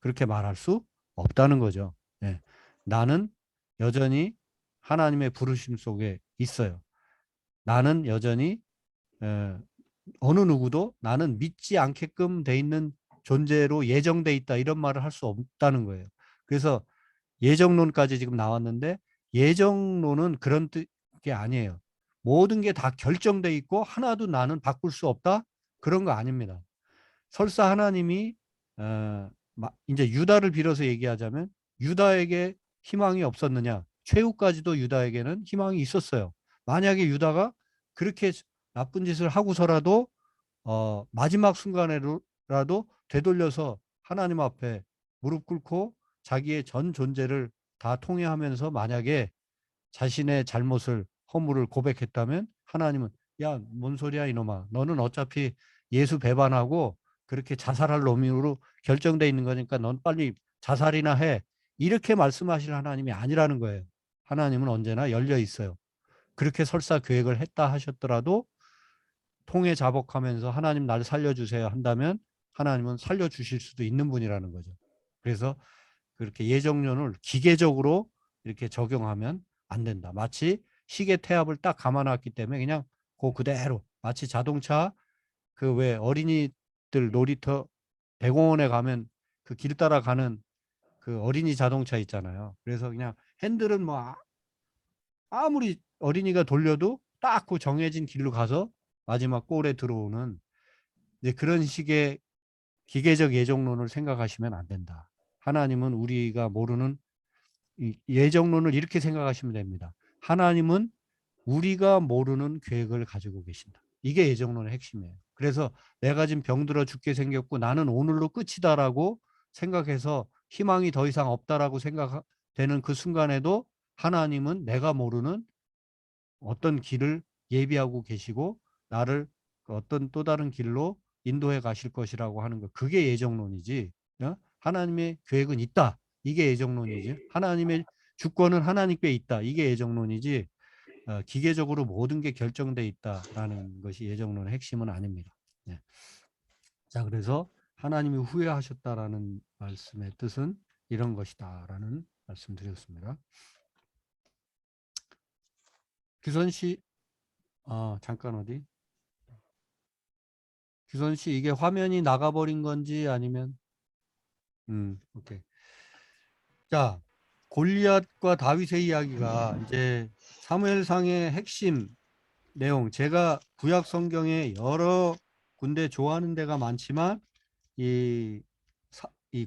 그렇게 말할 수 없다는 거죠. 예. 나는 여전히 하나님의 부르심 속에 있어요. 나는 여전히 어느 누구도 나는 믿지 않게끔 돼 있는 존재로 예정돼 있다 이런 말을 할 수 없다는 거예요. 그래서 예정론까지 지금 나왔는데 예정론은 그런 뜻이 아니에요. 모든 게 다 결정돼 있고 하나도 나는 바꿀 수 없다 그런 거 아닙니다. 설사 하나님이 이제 유다를 빌어서 얘기하자면 유다에게 희망이 없었느냐? 최후까지도 유다에게는 희망이 있었어요. 만약에 유다가 그렇게 나쁜 짓을 하고서라도 마지막 순간에라도 되돌려서 하나님 앞에 무릎 꿇고 자기의 전 존재를 다 통회하면서 만약에 자신의 잘못을 허물을 고백했다면 하나님은 야, 뭔 소리야 이놈아. 너는 어차피 예수 배반하고 그렇게 자살할 놈으로 결정돼 있는 거니까 넌 빨리 자살이나 해. 이렇게 말씀하실 하나님이 아니라는 거예요. 하나님은 언제나 열려 있어요. 그렇게 설사 계획을 했다 하셨더라도 통해 자복하면서 하나님 날 살려주세요 한다면 하나님은 살려주실 수도 있는 분이라는 거죠. 그래서 그렇게 예정론을 기계적으로 이렇게 적용하면 안 된다. 마치 시계 태압을 딱 감아놨기 때문에 그냥 그대로 마치 자동차 그 왜 어린이들 놀이터 대공원에 가면 그 길 따라가는 그 어린이 자동차 있잖아요. 그래서 그냥 핸들은 뭐 아무리 어린이가 돌려도 딱 그 정해진 길로 가서 마지막 골에 들어오는 이제 그런 식의 기계적 예정론을 생각하시면 안 된다. 하나님은 우리가 모르는 이 예정론을 이렇게 생각하시면 됩니다. 하나님은 우리가 모르는 계획을 가지고 계신다. 이게 예정론의 핵심이에요. 그래서 내가 지금 병들어 죽게 생겼고 나는 오늘로 끝이다라고 생각해서 희망이 더 이상 없다라고 생각되는 그 순간에도 하나님은 내가 모르는 어떤 길을 예비하고 계시고 나를 어떤 또 다른 길로 인도해 가실 것이라고 하는 거. 그게 예정론이지. 하나님의 계획은 있다. 이게 예정론이지. 하나님의 주권은 하나님께 있다. 이게 예정론이지. 기계적으로 모든 게 결정돼 있다라는 것이 예정론의 핵심은 아닙니다. 네. 자, 그래서 하나님이 후회하셨다라는 말씀의 뜻은 이런 것이다라는 말씀드렸습니다. 규선 씨, 잠깐 어디? 규선 씨, 이게 화면이 나가버린 건지 아니면, 오케이. 자, 골리앗과 다윗의 이야기가 이제 사무엘상의 핵심 내용, 제가 구약 성경에 여러 군데 좋아하는 데가 많지만 이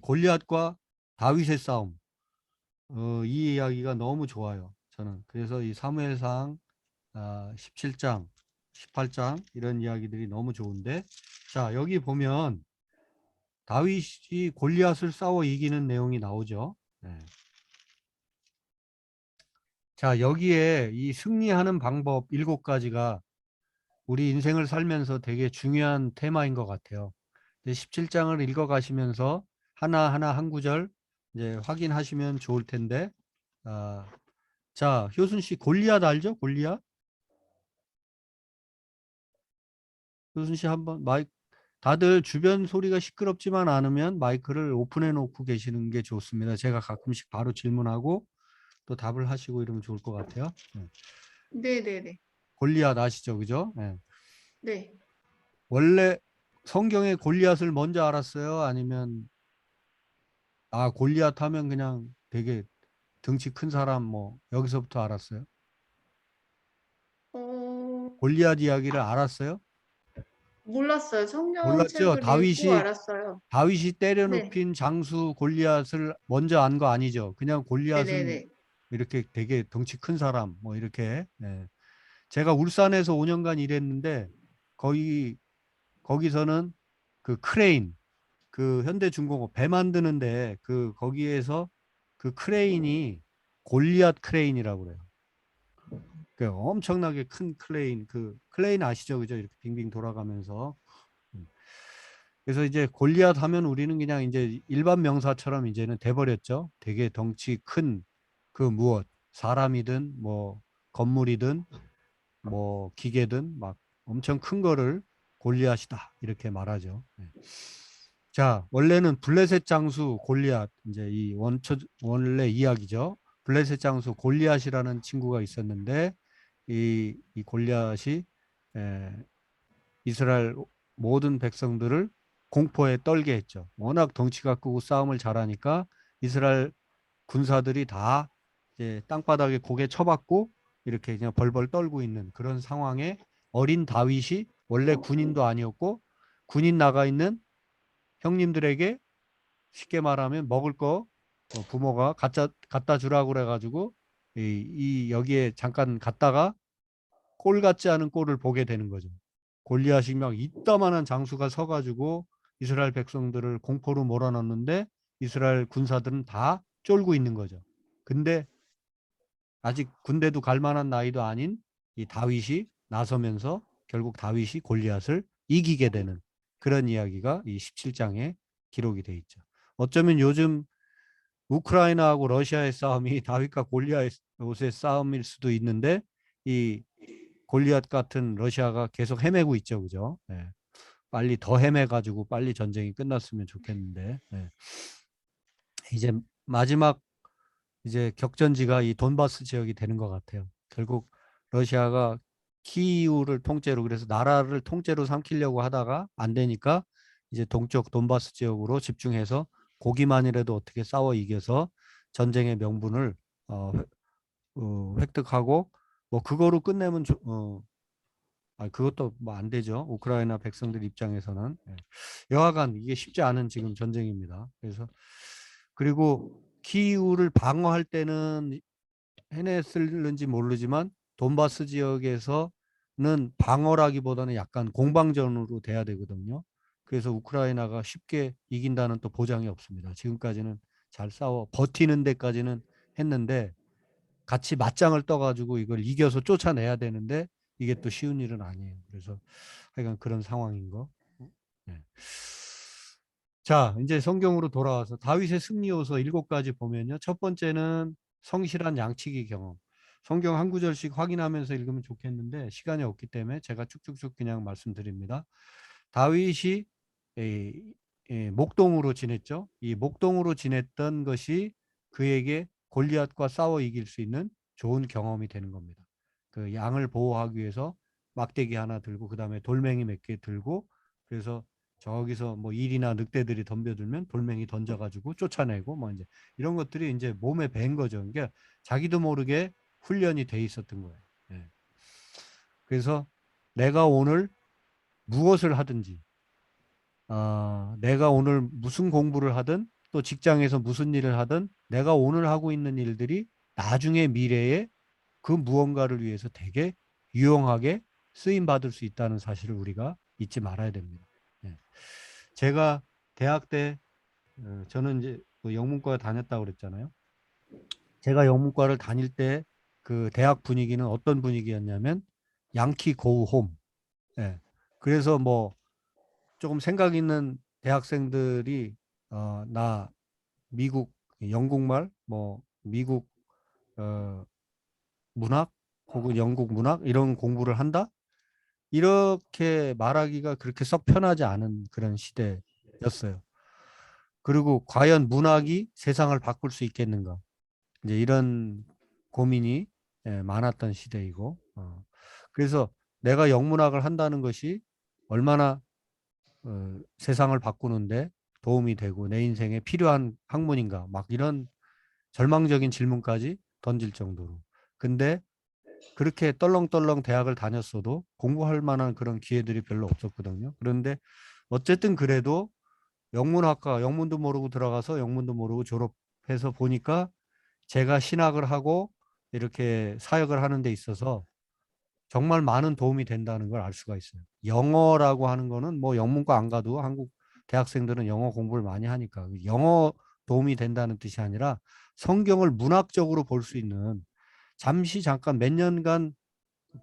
골리앗과 다윗의 싸움, 이 이야기가 너무 좋아요. 저는 그래서 이 사무엘상 17장, 18장 이런 이야기들이 너무 좋은데, 자 여기 보면 다윗이 골리앗을 싸워 이기는 내용이 나오죠. 네. 자 여기에 이 승리하는 방법 7가지가 우리 인생을 살면서 되게 중요한 테마인 것 같아요. 17장을 읽어가시면서 하나하나 한 구절 이제 확인하시면 좋을 텐데, 자 효순 씨 골리앗 알죠? 골리앗? 효순 씨 한번 마이크, 다들 주변 소리가 시끄럽지만 않으면 마이크를 오픈해 놓고 계시는 게 좋습니다. 제가 가끔씩 바로 질문하고 또 답을 하시고 이러면 좋을 것 같아요. 네. 네네네. 골리앗 아시죠? 그죠? 네. 네. 원래 성경에 골리앗을 먼저 알았어요? 아니면 골리앗 하면 그냥 되게 덩치 큰 사람 뭐 여기서부터 알았어요? 어, 골리앗 이야기를 알았어요? 몰랐어요. 몰랐죠? 성경책을 읽고 다윗이 알았어요. 때려눕힌 네. 장수 골리앗을 먼저 안 거 아니죠? 그냥 골리앗은 네네네. 이렇게 되게 덩치 큰 사람 뭐 이렇게. 예. 제가 울산에서 5년간 일했는데 거기서는 그 크레인, 그 현대중공업 배 만드는데 그 거기에서 그 크레인이 골리앗 크레인이라고 그래요. 그 엄청나게 큰 크레인, 그 크레인 아시죠? 그죠? 이렇게 빙빙 돌아가면서. 음. 그래서 이제 골리앗 하면 우리는 그냥 이제 일반 명사처럼 이제는 돼버렸죠. 되게 덩치 큰 그 무엇, 사람이든 뭐 건물이든 뭐 기계든 막 엄청 큰 거를 골리앗이다 이렇게 말하죠. 네. 자, 원래는 블레셋 장수 골리앗, 이제 이 원래 이야기죠. 블레셋 장수 골리앗이라는 친구가 있었는데 이 골리앗이 에, 이스라엘 모든 백성들을 공포에 떨게 했죠. 워낙 덩치가 크고 싸움을 잘하니까 이스라엘 군사들이 다 이제 땅바닥에 고개 쳐박고 이렇게 그냥 벌벌 떨고 있는 그런 상황에 어린 다윗이 원래 군인도 아니었고 군인 나가 있는 형님들에게 쉽게 말하면 먹을 거 부모가 갖다 주라고 그래가지고 여기에 잠깐 갔다가 꼴 같지 않은 꼴을 보게 되는 거죠. 골리앗이 막 이따만한 장수가 서가지고 이스라엘 백성들을 공포로 몰아넣는데 이스라엘 군사들은 다 쫄고 있는 거죠. 근데 아직 군대도 갈 만한 나이도 아닌 이 다윗이 나서면서 결국 다윗이 골리앗을 이기게 되는 그런 이야기가 이 17장에 기록이 돼 있죠. 어쩌면 요즘 우크라이나하고 러시아의 싸움이 다윗과 골리앗의 싸움일 수도 있는데 이 골리앗 같은 러시아가 계속 헤매고 있죠, 그죠? 네. 빨리 더 헤매가지고 빨리 전쟁이 끝났으면 좋겠는데 이제 마지막 이제 격전지가 이 돈바스 지역이 되는 것 같아요. 결국 러시아가 키이우를 통째로 그래서 나라를 통째로 삼키려고 하다가 안 되니까 이제 동쪽 돈바스 지역으로 집중해서 고기만이라도 어떻게 싸워 이겨서 전쟁의 명분을 획득하고 뭐 그거로 끝내면 그것도 뭐 안 되죠. 우크라이나 백성들 입장에서는. 여하간 이게 쉽지 않은 지금 전쟁입니다. 그래서 그리고 키이우를 방어할 때는 해냈을는지 모르지만 돈바스 지역에서는 방어라기보다는 약간 공방전으로 돼야 되거든요. 그래서 우크라이나가 쉽게 이긴다는 또 보장이 없습니다. 지금까지는 잘 싸워 버티는 데까지는 했는데 같이 맞짱을 떠가지고 이걸 이겨서 쫓아내야 되는데 이게 또 쉬운 일은 아니에요. 그래서 하여간 그런 상황인 거. 네. 자, 이제 성경으로 돌아와서 다윗의 승리 요소 7가지 보면요. 첫 번째는 성실한 양치기 경험. 성경 한 구절씩 확인하면서 읽으면 좋겠는데 시간이 없기 때문에 제가 쭉쭉쭉 그냥 말씀드립니다. 다윗이 목동으로 지냈죠. 이 목동으로 지냈던 것이 그에게 골리앗과 싸워 이길 수 있는 좋은 경험이 되는 겁니다. 그 양을 보호하기 위해서 막대기 하나 들고 그다음에 돌멩이 몇 개 들고 그래서 저기서 뭐 일이나 늑대들이 덤벼들면 돌멩이 던져가지고 쫓아내고 뭐 이제 이런 것들이 이제 몸에 밴 거죠. 그러니까 자기도 모르게 훈련이 돼 있었던 거예요. 예. 그래서 내가 오늘 무엇을 하든지 내가 오늘 무슨 공부를 하든 또 직장에서 무슨 일을 하든 내가 오늘 하고 있는 일들이 나중에 미래에 그 무언가를 위해서 되게 유용하게 쓰임 받을 수 있다는 사실을 우리가 잊지 말아야 됩니다. 예. 제가 대학 때 저는 이제 그 영문과 다녔다고 그랬잖아요. 제가 영문과를 다닐 때 그 대학 분위기는 어떤 분위기였냐면 양키 고우 홈. 예. 그래서 뭐 조금 생각 있는 대학생들이 나 미국 영국말 뭐 미국 문학 혹은 영국 문학 이런 공부를 한다? 이렇게 말하기가 그렇게 썩 편하지 않은 그런 시대였어요. 그리고 과연 문학이 세상을 바꿀 수 있겠는가? 이제 이런 고민이 많았던 시대이고, 그래서 내가 영문학을 한다는 것이 얼마나 세상을 바꾸는데 도움이 되고 내 인생에 필요한 학문인가? 막 이런 절망적인 질문까지 던질 정도로. 근데 그렇게 떨렁떨렁 대학을 다녔어도 공부할 만한 그런 기회들이 별로 없었거든요. 그런데 어쨌든 그래도 영문학과 영문도 모르고 들어가서 영문도 모르고 졸업해서 보니까 제가 신학을 하고 이렇게 사역을 하는 데 있어서 정말 많은 도움이 된다는 걸 알 수가 있어요. 영어라고 하는 거는 뭐 영문과 안 가도 한국 대학생들은 영어 공부를 많이 하니까 영어 도움이 된다는 뜻이 아니라 성경을 문학적으로 볼 수 있는 잠시 잠깐 몇 년간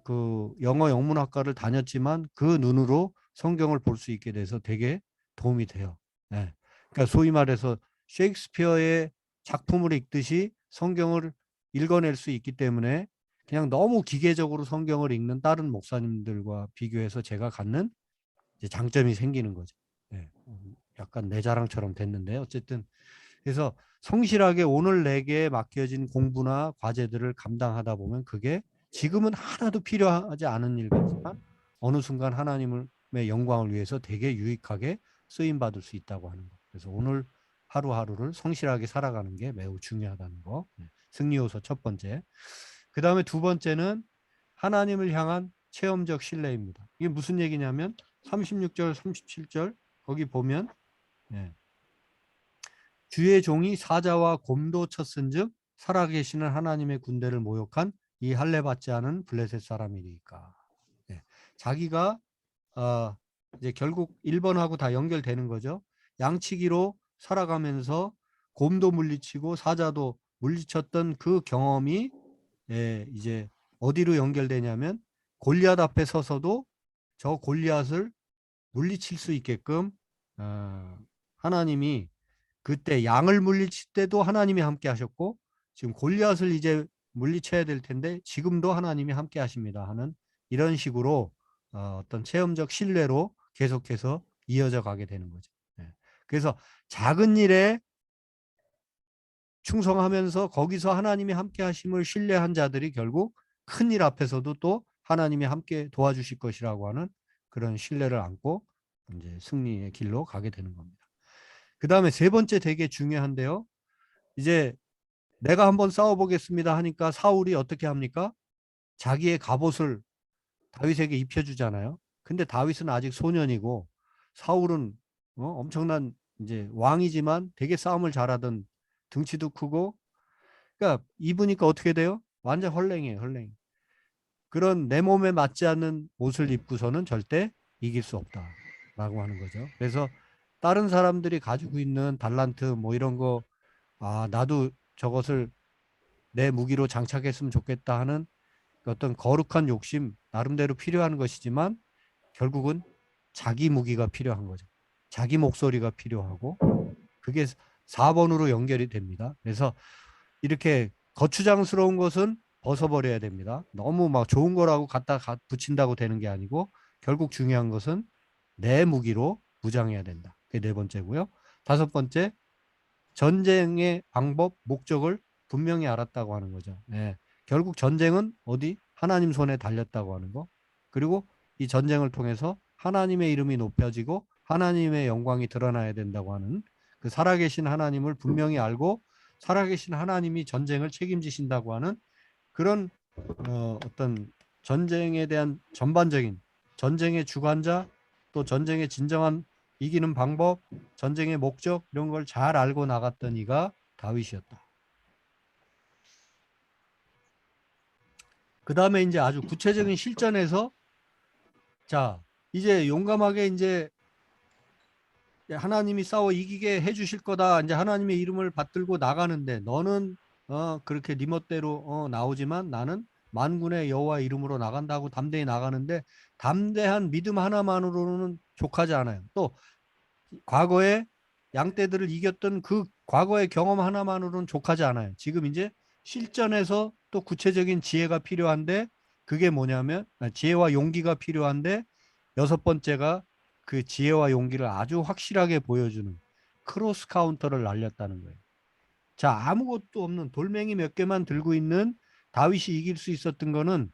그 영어 영문학과를 다녔지만 그 눈으로 성경을 볼 수 있게 돼서 되게 도움이 돼요. 예. 그러니까 소위 말해서 셰익스피어의 작품을 읽듯이 성경을 읽어낼 수 있기 때문에 그냥 너무 기계적으로 성경을 읽는 다른 목사님들과 비교해서 제가 갖는 이제 장점이 생기는 거죠. 예. 약간 내 자랑처럼 됐는데 어쨌든 그래서 성실하게 오늘 내게 맡겨진 공부나 과제들을 감당하다 보면 그게 지금은 하나도 필요하지 않은 일 같지만 어느 순간 하나님의 영광을 위해서 되게 유익하게 쓰임 받을 수 있다고 하는 거. 그래서 오늘 하루하루를 성실하게 살아가는 게 매우 중요하다는 거. 승리 요소 첫 번째. 그 다음에 두 번째는 하나님을 향한 체험적 신뢰입니다. 이게 무슨 얘기냐면 36절, 37절 거기 보면 주의 종이 사자와 곰도 쳤은즉 살아계시는 하나님의 군대를 모욕한 이 할례 받지 않은 블레셋 사람이니까. 자기가 이제 결국 1번하고 다 연결되는 거죠. 양치기로 살아가면서 곰도 물리치고 사자도 물리쳤던 그 경험이 이제 어디로 연결되냐면 골리앗 앞에 서서도 저 골리앗을 물리칠 수 있게끔 하나님이 그때 양을 물리칠 때도 하나님이 함께 하셨고 지금 골리앗을 이제 물리쳐야 될 텐데 지금도 하나님이 함께 하십니다 하는 이런 식으로 어떤 체험적 신뢰로 계속해서 이어져 가게 되는 거죠. 그래서 작은 일에 충성하면서 거기서 하나님이 함께 하심을 신뢰한 자들이 결국 큰 일 앞에서도 또 하나님이 함께 도와주실 것이라고 하는 그런 신뢰를 안고 이제 승리의 길로 가게 되는 겁니다. 그 다음에 세 번째 되게 중요한데요. 이제 내가 한번 싸워보겠습니다 하니까 사울이 어떻게 합니까? 자기의 갑옷을 다윗에게 입혀주잖아요. 근데 다윗은 아직 소년이고 사울은 엄청난 이제 왕이지만 되게 싸움을 잘하던 등치도 크고 그러니까 입으니까 어떻게 돼요? 완전 헐랭이에요. 헐랭이. 그런 내 몸에 맞지 않는 옷을 입고서는 절대 이길 수 없다라고 하는 거죠. 그래서 다른 사람들이 가지고 있는 달란트 뭐 이런 거 나도 저것을 내 무기로 장착했으면 좋겠다 하는 어떤 거룩한 욕심 나름대로 필요한 것이지만 결국은 자기 무기가 필요한 거죠. 자기 목소리가 필요하고 그게 4번으로 연결이 됩니다. 그래서 이렇게 거추장스러운 것은 벗어버려야 됩니다. 너무 막 좋은 거라고 갖다 붙인다고 되는 게 아니고 결국 중요한 것은 내 무기로 무장해야 된다. 그게 네 번째고요. 다섯 번째, 전쟁의 방법, 목적을 분명히 알았다고 하는 거죠. 결국 전쟁은 어디? 하나님 손에 달렸다고 하는 거. 그리고 이 전쟁을 통해서 하나님의 이름이 높여지고 하나님의 영광이 드러나야 된다고 하는 그 살아계신 하나님을 분명히 알고 살아계신 하나님이 전쟁을 책임지신다고 하는 그런 어떤 전쟁에 대한 전반적인 전쟁의 주관자 또 전쟁의 진정한 이기는 방법, 전쟁의 목적 이런 걸 잘 알고 나갔던 이가 다윗이었다. 그 다음에 이제 아주 구체적인 실전에서 자 이제 용감하게 이제 하나님이 싸워 이기게 해주실 거다. 이제 하나님의 이름을 받들고 나가는데 너는 그렇게 네 멋대로 나오지만 나는 만군의 여호와 이름으로 나간다고 담대히 나가는데 담대한 믿음 하나만으로는 족하지 않아요. 또 과거에 양떼들을 이겼던 그 과거의 경험 하나만으로는 족하지 않아요. 지금 이제 실전에서 또 구체적인 지혜가 필요한데 그게 뭐냐면 지혜와 용기가 필요한데 여섯 번째가 그 지혜와 용기를 아주 확실하게 보여주는 크로스 카운터를 날렸다는 거예요. 자, 아무것도 없는 돌멩이 몇 개만 들고 있는 다윗이 이길 수 있었던 거는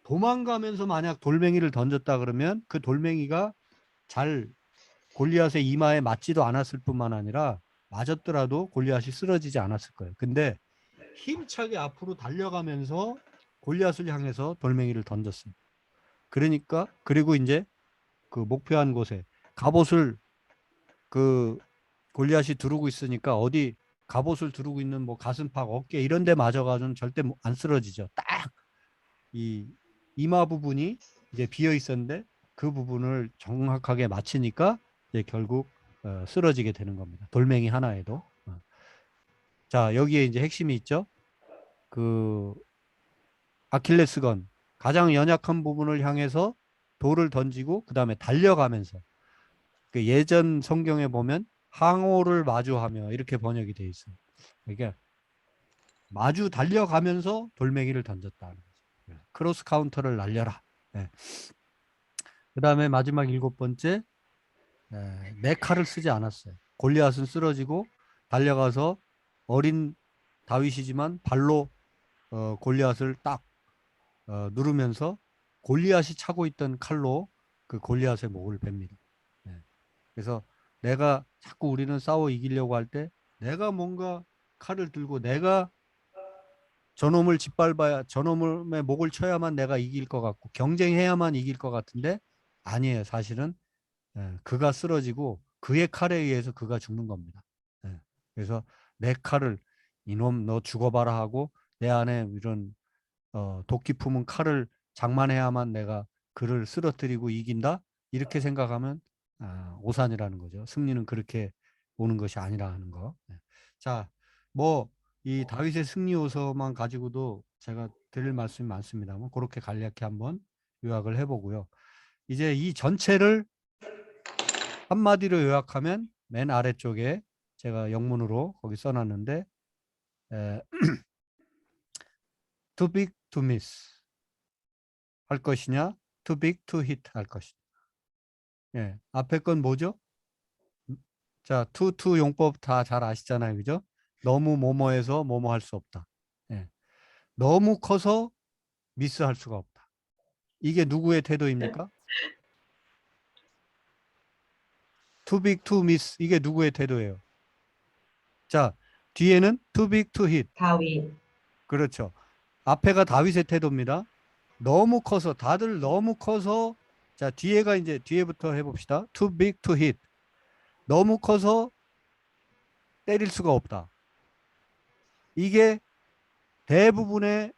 도망가면서 만약 돌멩이를 던졌다 그러면 그 돌멩이가 잘 골리앗의 이마에 맞지도 않았을 뿐만 아니라 맞았더라도 골리앗이 쓰러지지 않았을 거예요. 근데 힘차게 앞으로 달려가면서 골리앗을 향해서 돌멩이를 던졌습니다. 그러니까 그리고 이제 그 목표한 곳에 갑옷을 그 골리앗이 두르고 있으니까 어디 갑옷을 두르고 있는 뭐 가슴팍, 어깨 이런 데 맞아가지고는 절대 안 쓰러지죠. 딱 이 이마 부분이 이제 비어 있었는데 그 부분을 정확하게 맞히니까 이제 결국 쓰러지게 되는 겁니다. 돌멩이 하나에도. 자, 여기에 이제 핵심이 있죠. 그 아킬레스건 가장 연약한 부분을 향해서 돌을 던지고 그 다음에 달려가면서 그 예전 성경에 보면 항오를 마주하며 이렇게 번역이 돼 있어요. 그러니까 마주 달려가면서 돌멩이를 던졌다는 거죠. 크로스 카운터를 날려라. 네. 그 다음에 마지막 일곱 번째 내 칼을 쓰지 않았어요. 골리앗은 쓰러지고 달려가서 어린 다윗이지만 발로 골리앗을 딱 누르면서 골리앗이 차고 있던 칼로 그 골리앗의 목을 뱁니다. 네. 그래서 내가 자꾸 우리는 싸워 이기려고 할 때 내가 뭔가 칼을 들고 내가 저놈을 짓밟아야 저놈의 목을 쳐야만 내가 이길 것 같고 경쟁해야만 이길 것 같은데 아니에요. 사실은 그가 쓰러지고 그의 칼에 의해서 그가 죽는 겁니다. 그래서 내 칼을 이놈 너 죽어봐라 하고 내 안에 이런 도끼 품은 칼을 장만해야만 내가 그를 쓰러뜨리고 이긴다 이렇게 생각하면 오산이라는 거죠. 승리는 그렇게 오는 것이 아니라 하는 거. 자, 뭐 이 다윗의 승리 요소만 가지고도 제가 드릴 말씀이 많습니다만 그렇게 간략히 한번 요약을 해보고요. 이제 이 전체를 한마디로 요약하면 맨 아래쪽에 제가 영문으로 거기 써놨는데 too big to miss 할 것이냐 too big to hit 할 것이냐. 예, 앞에 건 뭐죠? 자, to 용법 다 잘 아시잖아요. 그죠? 너무 뭐뭐해서 뭐뭐 할 수 없다. 예. 너무 커서 미스할 수가 없다. 이게 누구의 태도입니까? too big to miss 이게 누구의 태도예요? 자, 뒤에는 too big to hit. 다윗. 그렇죠. 앞에가 다윗의 태도입니다. 너무 커서 다들 너무 커서 자, 뒤에가 이제 뒤에부터 해봅시다. too big to hit. 너무 커서 때릴 수가 없다. 이게 대부분의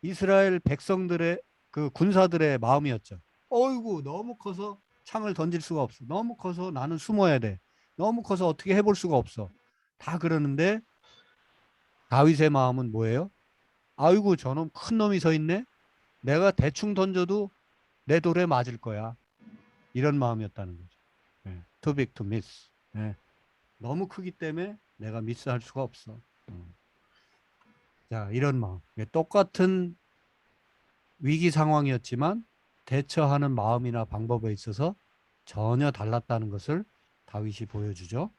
이스라엘 백성들의 그 군사들의 마음이었죠. 어이구 너무 커서 창을 던질 수가 없어. 너무 커서 나는 숨어야 돼. 너무 커서 어떻게 해볼 수가 없어. 다 그러는데 다윗의 마음은 뭐예요? 아이고 저놈 큰 놈이 서 있네. 내가 대충 던져도 내 돌에 맞을 거야. 이런 마음이었다는 거죠. Too big to miss. 너무 크기 때문에 내가 미스할 수가 없어. 자, 이런 마음. 똑같은 위기 상황이었지만 대처하는 마음이나 방법에 있어서 전혀 달랐다는 것을 다윗이 보여주죠.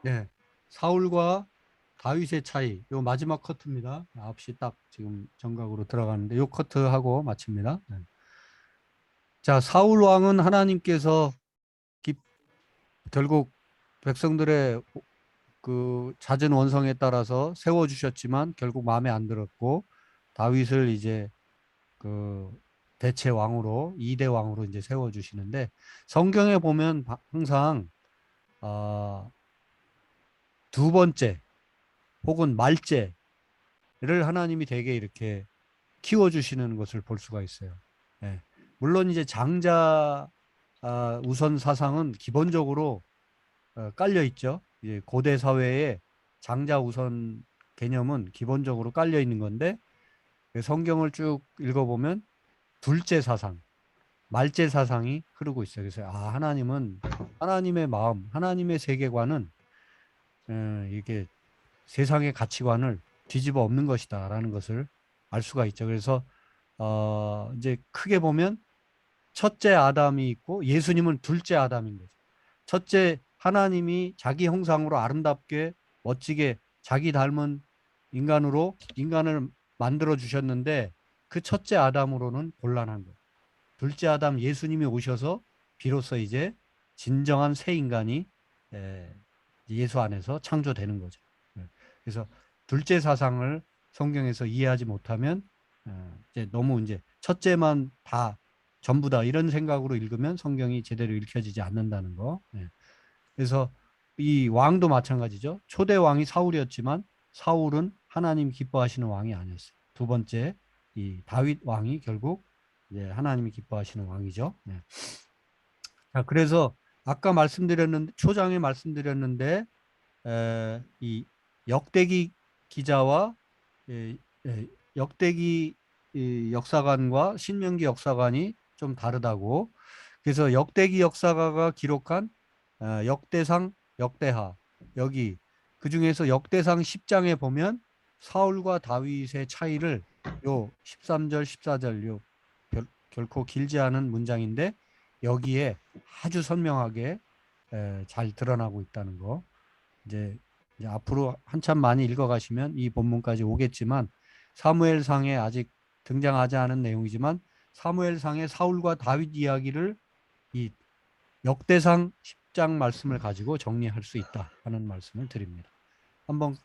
네, 사울과 다윗의 차이. 요 마지막 커트입니다. 9시 딱 지금 정각으로 들어가는데 요 커트하고 마칩니다. 자, 사울 왕은 하나님께서 결국 백성들의 그 잦은 원성에 따라서 세워주셨지만 결국 마음에 안 들었고 다윗을 이제 그 대체 왕으로 2대 왕으로 이제 세워 주시는데 성경에 보면 항상 두 번째 혹은 말째를 하나님이 되게 이렇게 키워 주시는 것을 볼 수가 있어요. 예. 물론 이제 장자 우선 사상은 기본적으로 깔려 있죠. 이제 고대 사회에 장자 우선 개념은 기본적으로 깔려 있는 건데 성경을 쭉 읽어보면 둘째 사상, 말째 사상이 흐르고 있어요. 그래서 하나님은 하나님의 마음, 하나님의 세계관은 이게 세상의 가치관을 뒤집어 엎는 것이다라는 것을 알 수가 있죠. 그래서 이제 크게 보면 첫째 아담이 있고 예수님은 둘째 아담인 거죠. 첫째 하나님이 자기 형상으로 아름답게 멋지게 자기 닮은 인간을 만들어 주셨는데 그 첫째 아담으로는 곤란한 거예요. 둘째 아담 예수님이 오셔서 비로소 이제 진정한 새 인간이 예수 안에서 창조되는 거죠. 그래서 둘째 사상을 성경에서 이해하지 못하면 이제 너무 이제 첫째만 다 전부다 이런 생각으로 읽으면 성경이 제대로 읽혀지지 않는다는 거. 그래서 이 왕도 마찬가지죠. 초대 왕이 사울이었지만 사울은 하나님 기뻐하시는 왕이 아니었어요. 두 번째 이 다윗 왕이 결국 이제 하나님이 기뻐하시는 왕이죠. 자, 그래서 아까 말씀드렸는데 초장에 말씀드렸는데 이 역대기 기자와 역대기 역사관과 신명기 역사관이 좀 다르다고. 그래서 역대기 역사가가 기록한 역대상, 역대하 여기 그 중에서 역대상 10장에 보면 사울과 다윗의 차이를 요 13절, 14절 요 결코 길지 않은 문장인데 여기에 아주 선명하게 잘 드러나고 있다는 거. 이제 앞으로 한참 많이 읽어가시면 이 본문까지 오겠지만 사무엘상에 아직 등장하지 않은 내용이지만 사무엘상의 사울과 다윗 이야기를 이 역대상 10장 말씀을 가지고 정리할 수 있다 하는 말씀을 드립니다. 한번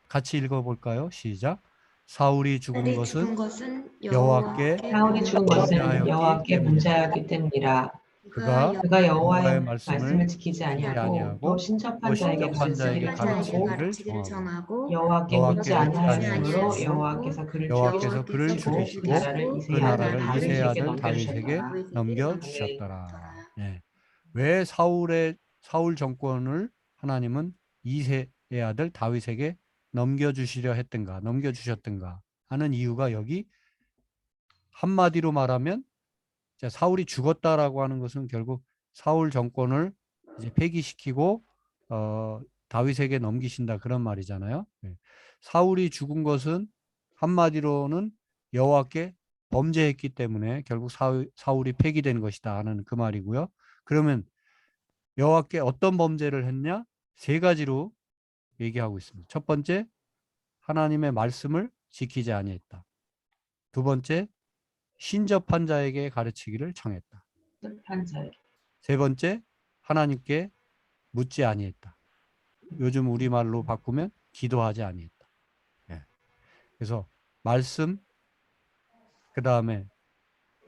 같이 읽어볼까요? 시작. 사울이 죽은 것은 여호와께 사울이 죽은 것은 범죄하였기 여호와께 범죄하였기 때문이라. 그가 그가 여호와의 여호와의 말씀을 지키지 아니하고 또 신접한 자에게 가르치기를 정하고 여호와께 묻지 아니하였으므로 여호와께서 그를 죽이시고 그 나라를 그 나라를 이새의 이새의 아들 아들 다윗에게 다윗에게 넘겨주셨더라. 왜 사울 정권을 하나님은 이새의 아들 다윗에게 넘겨주셨던가 하는 이유가 여기 한마디로 말하면 사울이 죽었다라고 하는 것은 결국 사울 정권을 이제 폐기시키고 다윗에게 넘기신다 그런 말이잖아요. 사울이 죽은 것은 한마디로는 여호와께 범죄했기 때문에 결국 사울이 폐기된 것이다 하는 그 말이고요. 그러면 여호와께 어떤 범죄를 했냐? 세 가지로 얘기하고 있습니다. 첫 번째, 하나님의 말씀을 지키지 아니했다. 두 번째, 신접한 자에게 가르치기를 청했다. 세 번째, 하나님께 묻지 아니했다. 요즘 우리말로 바꾸면 기도하지 아니했다. 그래서 말씀, 그 다음에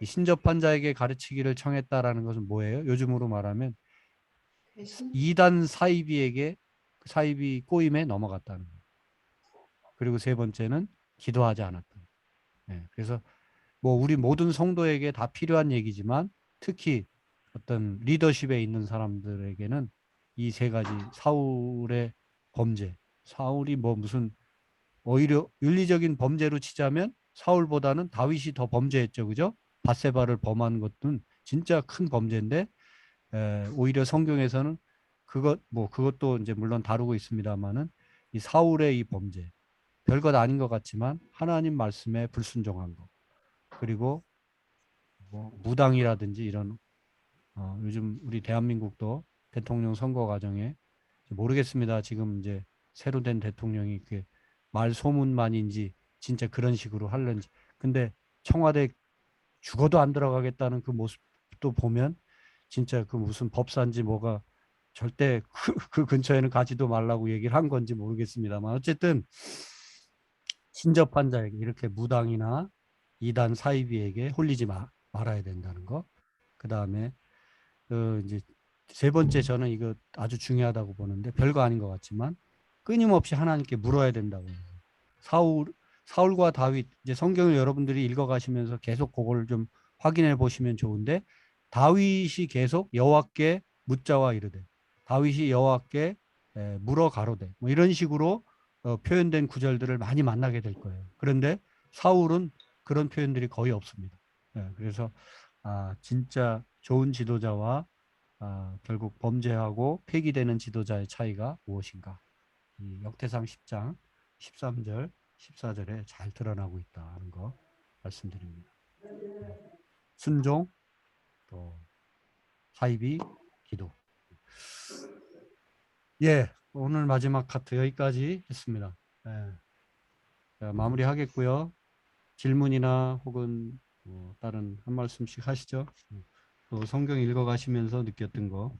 신접한 자에게 가르치기를 청했다라는 것은 뭐예요? 요즘으로 말하면 이단 사이비에게 사이비 꼬임에 넘어갔다는 거예요. 그리고 세 번째는 기도하지 않았다. 그래서 뭐 우리 모든 성도에게 다 필요한 얘기지만 특히 어떤 리더십에 있는 사람들에게는 이 세 가지 사울의 범죄, 사울이 뭐 무슨 오히려 윤리적인 범죄로 치자면 사울보다는 다윗이 더 범죄했죠, 그죠? 밧세바를 범한 것은 진짜 큰 범죄인데 오히려 성경에서는 그것도 이제 물론 다루고 있습니다만은 이 사울의 이 범죄 별것 아닌 것 같지만 하나님 말씀에 불순종한 거 그리고 뭐 무당이라든지 이런 요즘 우리 대한민국도 대통령 선거 과정에 모르겠습니다. 지금 이제 새로 된 대통령이 그게 말 소문만인지 진짜 그런 식으로 할는지. 근데 청와대 죽어도 안 들어가겠다는 그 모습도 보면 진짜 그 무슨 법사인지 뭐가 절대 그 근처에는 가지도 말라고 얘기를 한 건지 모르겠습니다만 어쨌든 신접한 자에게 이렇게 무당이나 이단 사이비에게 홀리지 말아야 된다는 거. 그 다음에 이제 세 번째 저는 이거 아주 중요하다고 보는데 별거 아닌 것 같지만 끊임없이 하나님께 물어야 된다고. 사울과 다윗 이제 성경을 여러분들이 읽어가시면서 계속 그걸 좀 확인해 보시면 좋은데 다윗이 계속 여호와께 묻자와 이르되 다윗이 여호와께 물어 가로되 뭐 이런 식으로 표현된 구절들을 많이 만나게 될 거예요. 그런데 사울은 그런 표현들이 거의 없습니다. 그래서 진짜 좋은 지도자와 결국 범죄하고 폐기되는 지도자의 차이가 무엇인가? 이 역대상 10장 13절, 14절에 잘 드러나고 있다는 거 말씀드립니다. 순종, 또 사이비, 기도. 예, 오늘 마지막 카트 여기까지 했습니다. 자, 마무리하겠고요. 질문이나 혹은 다른 한 말씀씩 하시죠. 또 성경 읽어가시면서 느꼈던 거.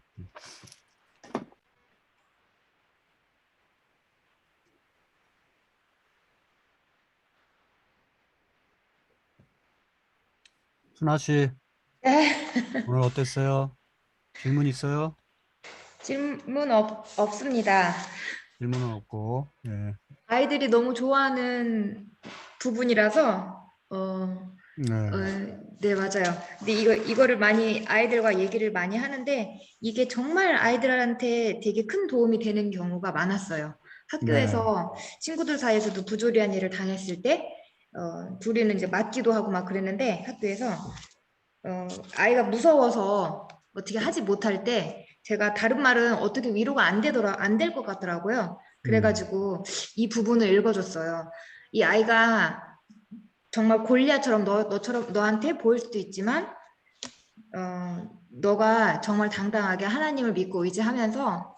순아 씨, 오늘 어땠어요? 질문 있어요? 질문 없습니다. 질문은 없고. 예. 아이들이 너무 좋아하는 부분이라서 네. 네, 맞아요. 근데 이거를 많이 아이들과 얘기를 많이 하는데 이게 정말 아이들한테 되게 큰 도움이 되는 경우가 많았어요. 학교에서 친구들 사이에서도 부조리한 일을 당했을 때 둘이는 이제 맞기도 하고 막 그랬는데 학교에서 아이가 무서워서 어떻게 하지 못할 때 제가 다른 말은 어떻게 위로가 안 될 것 같더라고요. 그래가지고 이 부분을 읽어줬어요. 이 아이가 정말 골리앗처럼 너처럼 너한테 보일 수도 있지만 너가 정말 당당하게 하나님을 믿고 의지하면서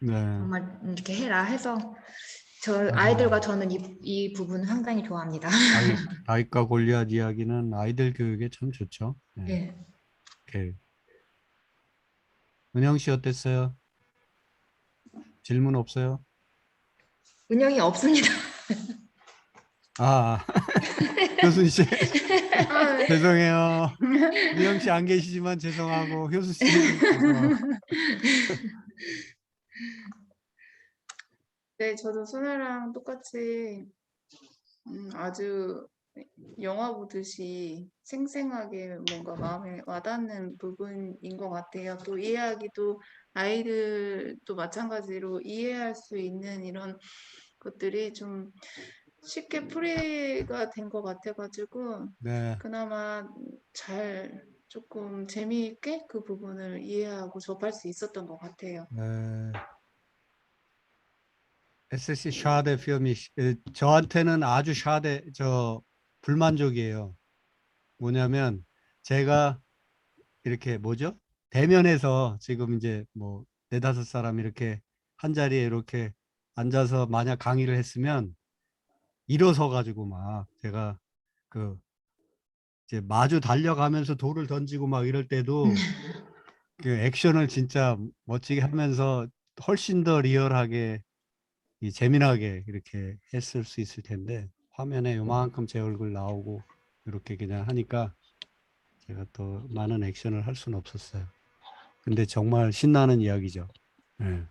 네. 정말 이렇게 해라 해서 저 맞아요. 아이들과 저는 이 부분 상당히 좋아합니다. 다윗과 골리앗 이야기는 아이들 교육에 참 좋죠. 네. 네. 오케이. 은영 씨 어땠어요? 질문 없어요? 은영이 없습니다. 효순 씨 아, 죄송해요. 은영 씨 안 계시지만 죄송하고 효순 씨 죄송하고. 네, 저도 순아랑 똑같이 아주 영화 보듯이 생생하게 뭔가 마음에 와닿는 부분인 것 같아요. 또 이해하기도 아이들도 마찬가지로 이해할 수 있는 이런 것들이 좀 쉽게 풀이가 된 것 같아가지고 네. 그나마 잘 조금 재미있게 그 부분을 이해하고 접할 수 있었던 것 같아요. SC 샤데 피어미 저한테는 아주 불만족이에요. 뭐냐면 제가 이렇게 뭐죠? 대면에서 지금 이제 뭐 네다섯 사람 이렇게 한 자리에 이렇게 앉아서 만약 강의를 했으면 일어서 가지고 막 제가 그 이제 마주 달려가면서 돌을 던지고 막 이럴 때도 그 액션을 진짜 멋지게 하면서 훨씬 더 리얼하게 재미나게 이렇게 했을 수 있을 텐데 화면에 요만큼 제 얼굴 나오고 이렇게 그냥 하니까 제가 더 많은 액션을 할 수는 없었어요. 근데 정말 신나는 이야기죠. 네.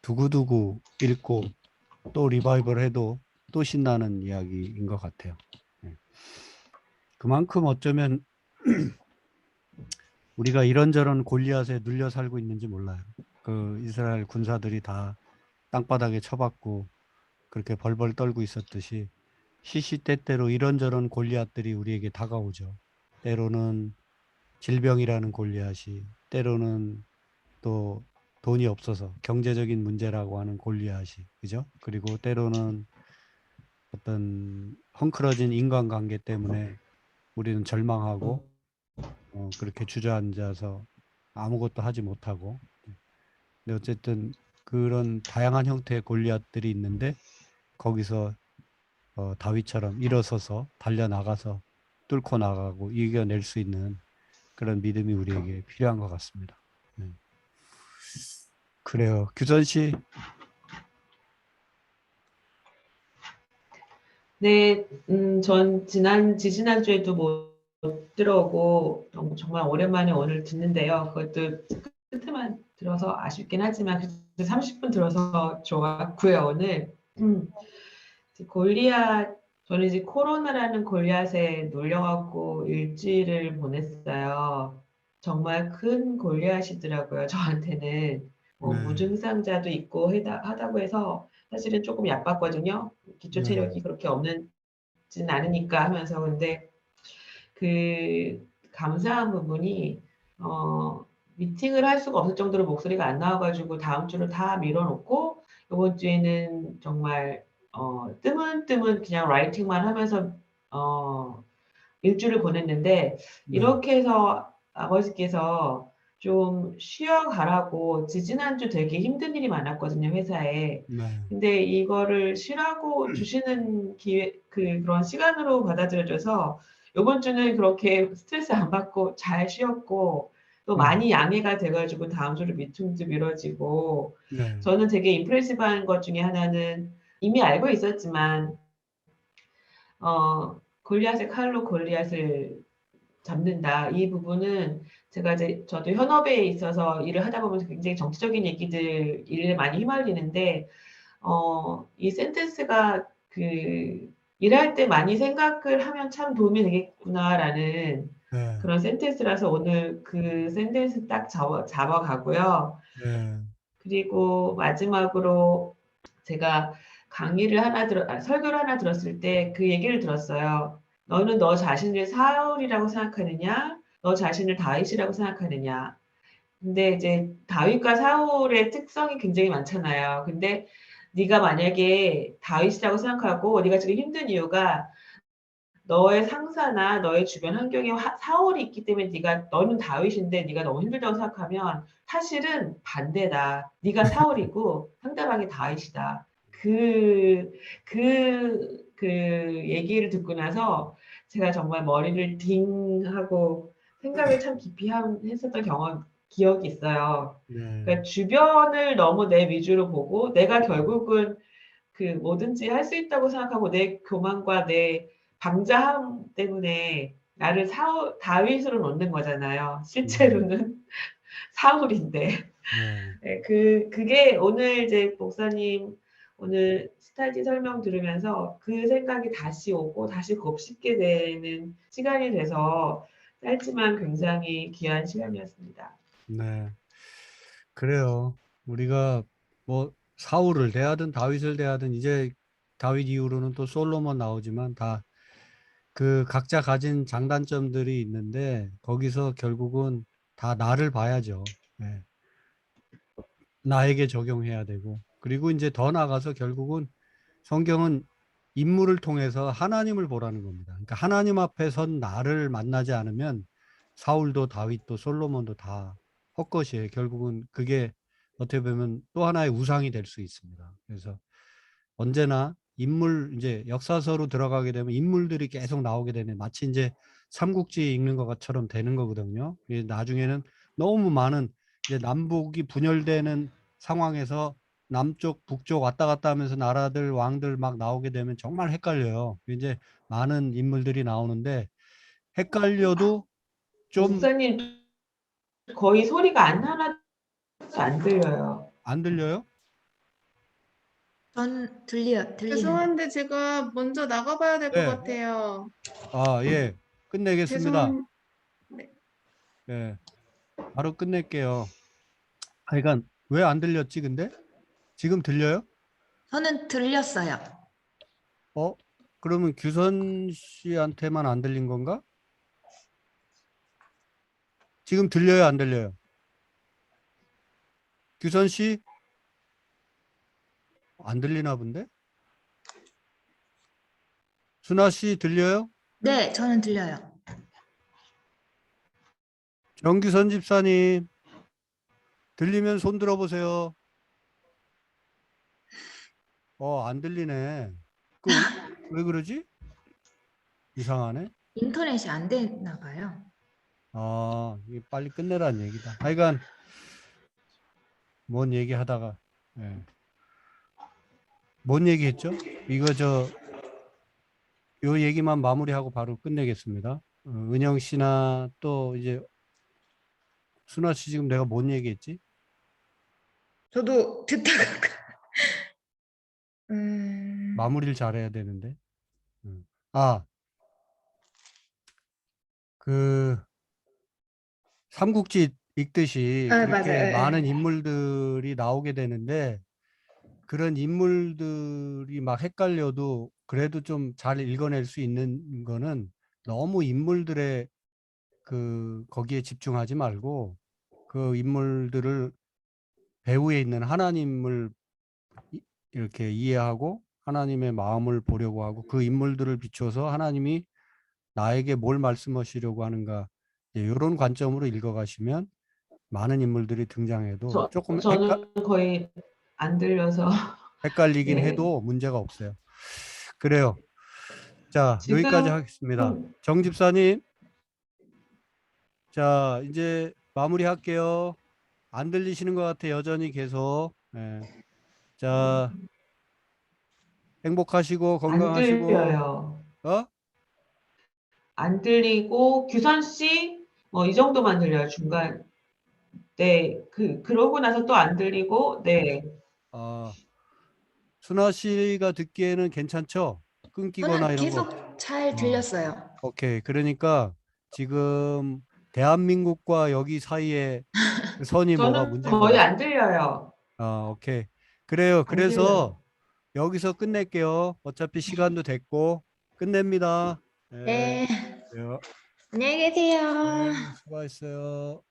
두고두고 읽고 또 리바이벌 해도 또 신나는 이야기인 것 같아요. 네. 그만큼 어쩌면 우리가 이런저런 골리앗에 눌려 살고 있는지 몰라요. 그 이스라엘 군사들이 다 땅바닥에 쳐박고 그렇게 벌벌 떨고 있었듯이 시시때때로 이런저런 골리앗들이 우리에게 다가오죠. 때로는 질병이라는 골리앗이, 때로는 또 돈이 없어서 경제적인 문제라고 하는 골리앗이, 그죠? 그리고 때로는 어떤 헝클어진 인간관계 때문에 우리는 절망하고 그렇게 주저앉아서 아무것도 하지 못하고. 근데 어쨌든 그런 다양한 형태의 골리앗들이 있는데 거기서 다윗처럼 일어서서 달려나가서 뚫고 나가고 이겨낼 수 있는 그런 믿음이 우리에게 필요한 것 같습니다. 네. 그래요. 규선 씨. 네, 전 지지난주에도 못 들어오고 정말 오랜만에 오늘 듣는데요. 그것도 끝에만 들어서 아쉽긴 하지만 그래도 30분 들어서 좋았고요, 오늘. 골리앗, 저는 이제 코로나라는 골리앗에 놀려갖고 일주일을 보냈어요. 정말 큰 골리앗이더라고요, 저한테는. 네. 무증상자도 있고 하다고 해서 사실은 조금 얕봤거든요. 기초 네. 체력이 그렇게 없지는 않으니까 하면서. 근데 그 감사한 부분이 미팅을 할 수가 없을 정도로 목소리가 안 나와가지고 다음 주를 다 밀어놓고 이번 주에는 정말 뜨문뜨문 그냥 라이팅만 하면서 일주를 보냈는데 네. 이렇게 해서 아버지께서 좀 쉬어가라고 지지난주 되게 힘든 일이 많았거든요, 회사에. 네. 근데 이거를 쉬라고 주시는 그런 시간으로 받아들여져서 이번 주는 그렇게 스트레스 안 받고 잘 쉬었고 또 많이 양해가 돼가지고 다음 주로 미팅도 미뤄지고 네. 저는 되게 임프레시브한 것 중에 하나는 이미 알고 있었지만 골리앗의 칼로 골리앗을 잡는다. 이 부분은 제가 이제 저도 현업에 있어서 일을 하다 보면 굉장히 정치적인 일에 많이 휘말리는데 이 센텐스가 일할 때 많이 생각을 하면 참 도움이 되겠구나라는 네. 그런 센텐스라서 오늘 그 센텐스 딱 잡아가고요. 네. 그리고 마지막으로 제가 설교를 하나 들었을 때 그 얘기를 들었어요. 너는 너 자신을 사울이라고 생각하느냐? 너 자신을 다윗이라고 생각하느냐? 근데 이제 다윗과 사울의 특성이 굉장히 많잖아요. 근데 네가 만약에 다윗이라고 생각하고 네가 지금 힘든 이유가 너의 상사나 너의 주변 환경에 사울이 있기 때문에 너는 다윗인데 네가 너무 힘들다고 생각하면 사실은 반대다. 네가 사울이고 상대방이 다윗이다. 그 얘기를 듣고 나서 제가 정말 머리를 딩 하고 생각을 참 깊이 했었던 기억이 있어요. 네. 그러니까 주변을 너무 내 위주로 보고 내가 결국은 뭐든지 할 수 있다고 생각하고 내 교만과 내 방자함 때문에 나를 다윗으로 놓는 거잖아요. 실제로는 사울인데. 네. 네, 그게 오늘 이제 목사님 오늘 스타일지 설명 들으면서 그 생각이 다시 오고 다시 곱씹게 되는 시간이 돼서 짧지만 굉장히 귀한 시간이었습니다. 네. 그래요. 우리가 뭐 사울을 대하든 다윗을 대하든 이제 다윗 이후로는 또 솔로몬 나오지만 다 그 각자 가진 장단점들이 있는데 거기서 결국은 다 나를 봐야죠. 네. 나에게 적용해야 되고 그리고 이제 더 나아가서 결국은 성경은 인물을 통해서 하나님을 보라는 겁니다. 그러니까 하나님 앞에 선 나를 만나지 않으면 사울도 다윗도 솔로몬도 다 헛것이에요. 결국은 그게 어떻게 보면 또 하나의 우상이 될 수 있습니다. 그래서 언제나 이제 역사서로 들어가게 되면 인물들이 계속 나오게 되는 마치 이제 삼국지 읽는 것처럼 되는 거거든요. 나중에는 너무 많은 이제 남북이 분열되는 상황에서 남쪽, 북쪽 왔다 갔다 하면서 나라들, 왕들 막 나오게 되면 정말 헷갈려요. 이제 많은 인물들이 나오는데 헷갈려도 좀 목사님 거의 소리가 하나도 안 들려요. 안 들려요? 전 들리는데. 죄송한데 제가 먼저 나가봐야 될 것 네. 같아요. 아, 예. 끝내겠습니다. 네. 예. 바로 끝낼게요. 그러니까 왜 안 들렸지 근데? 지금 들려요? 저는 들렸어요. 그러면 규선 씨한테만 안 들린 건가? 지금 들려요, 안 들려요? 규선 씨? 안 들리나 본데? 순아 씨 들려요? 네, 저는 들려요. 정규선 집사님 들리면 손 들어보세요. 안 들리네. 왜 그러지? 이상하네. 인터넷이 안 되나 봐요. 이게 빨리 끝내라는 얘기다. 하여간 뭔 얘기하다가 예. 뭔 얘기했죠? 이거 요 얘기만 마무리하고 바로 끝내겠습니다. 은영 씨나 또 이제 순아 씨 지금 내가 뭔 얘기했지? 저도 듣다가 마무리를 잘해야 되는데. 아, 그 삼국지 읽듯이 아, 이렇게 맞아요. 예, 많은 예. 인물들이 나오게 되는데 그런 인물들이 막 헷갈려도 그래도 좀 잘 읽어낼 수 있는 거는 너무 인물들의 거기에 집중하지 말고 그 인물들을 배후에 있는 하나님을 이렇게 이해하고 하나님의 마음을 보려고 하고 그 인물들을 비춰서 하나님이 나에게 뭘 말씀하시려고 하는가 이런 관점으로 읽어가시면 많은 인물들이 등장해도 조금 저는 거의 안 들려서 헷갈리긴 네. 해도 문제가 없어요. 그래요. 자, 여기까지 지금 하겠습니다. 정 집사님, 자, 이제 마무리할게요. 안 들리시는 것 같아, 여전히 계속. 예. 자, 행복하시고 안 건강하시고, 들려요. 어? 안 들리고 규선 씨 뭐 이 정도만 들려요. 중간. 네. 그러고 나서 또 안 들리고 네. 아, 순아 씨가 듣기에는 괜찮죠? 끊기거나 저는 이런 거. 계속 잘 어, 들렸어요. 오케이. 그러니까 지금 대한민국과 여기 사이에 그 선이 뭐가 저는 문제인 것 거의 같아. 안 들려요. 아, 오케이. 그래요. 안 들려요. 그래서 여기서 끝낼게요. 어차피 시간도 됐고 끝냅니다. 네. 네. 네, 안녕히 계세요. 수고하셨어요.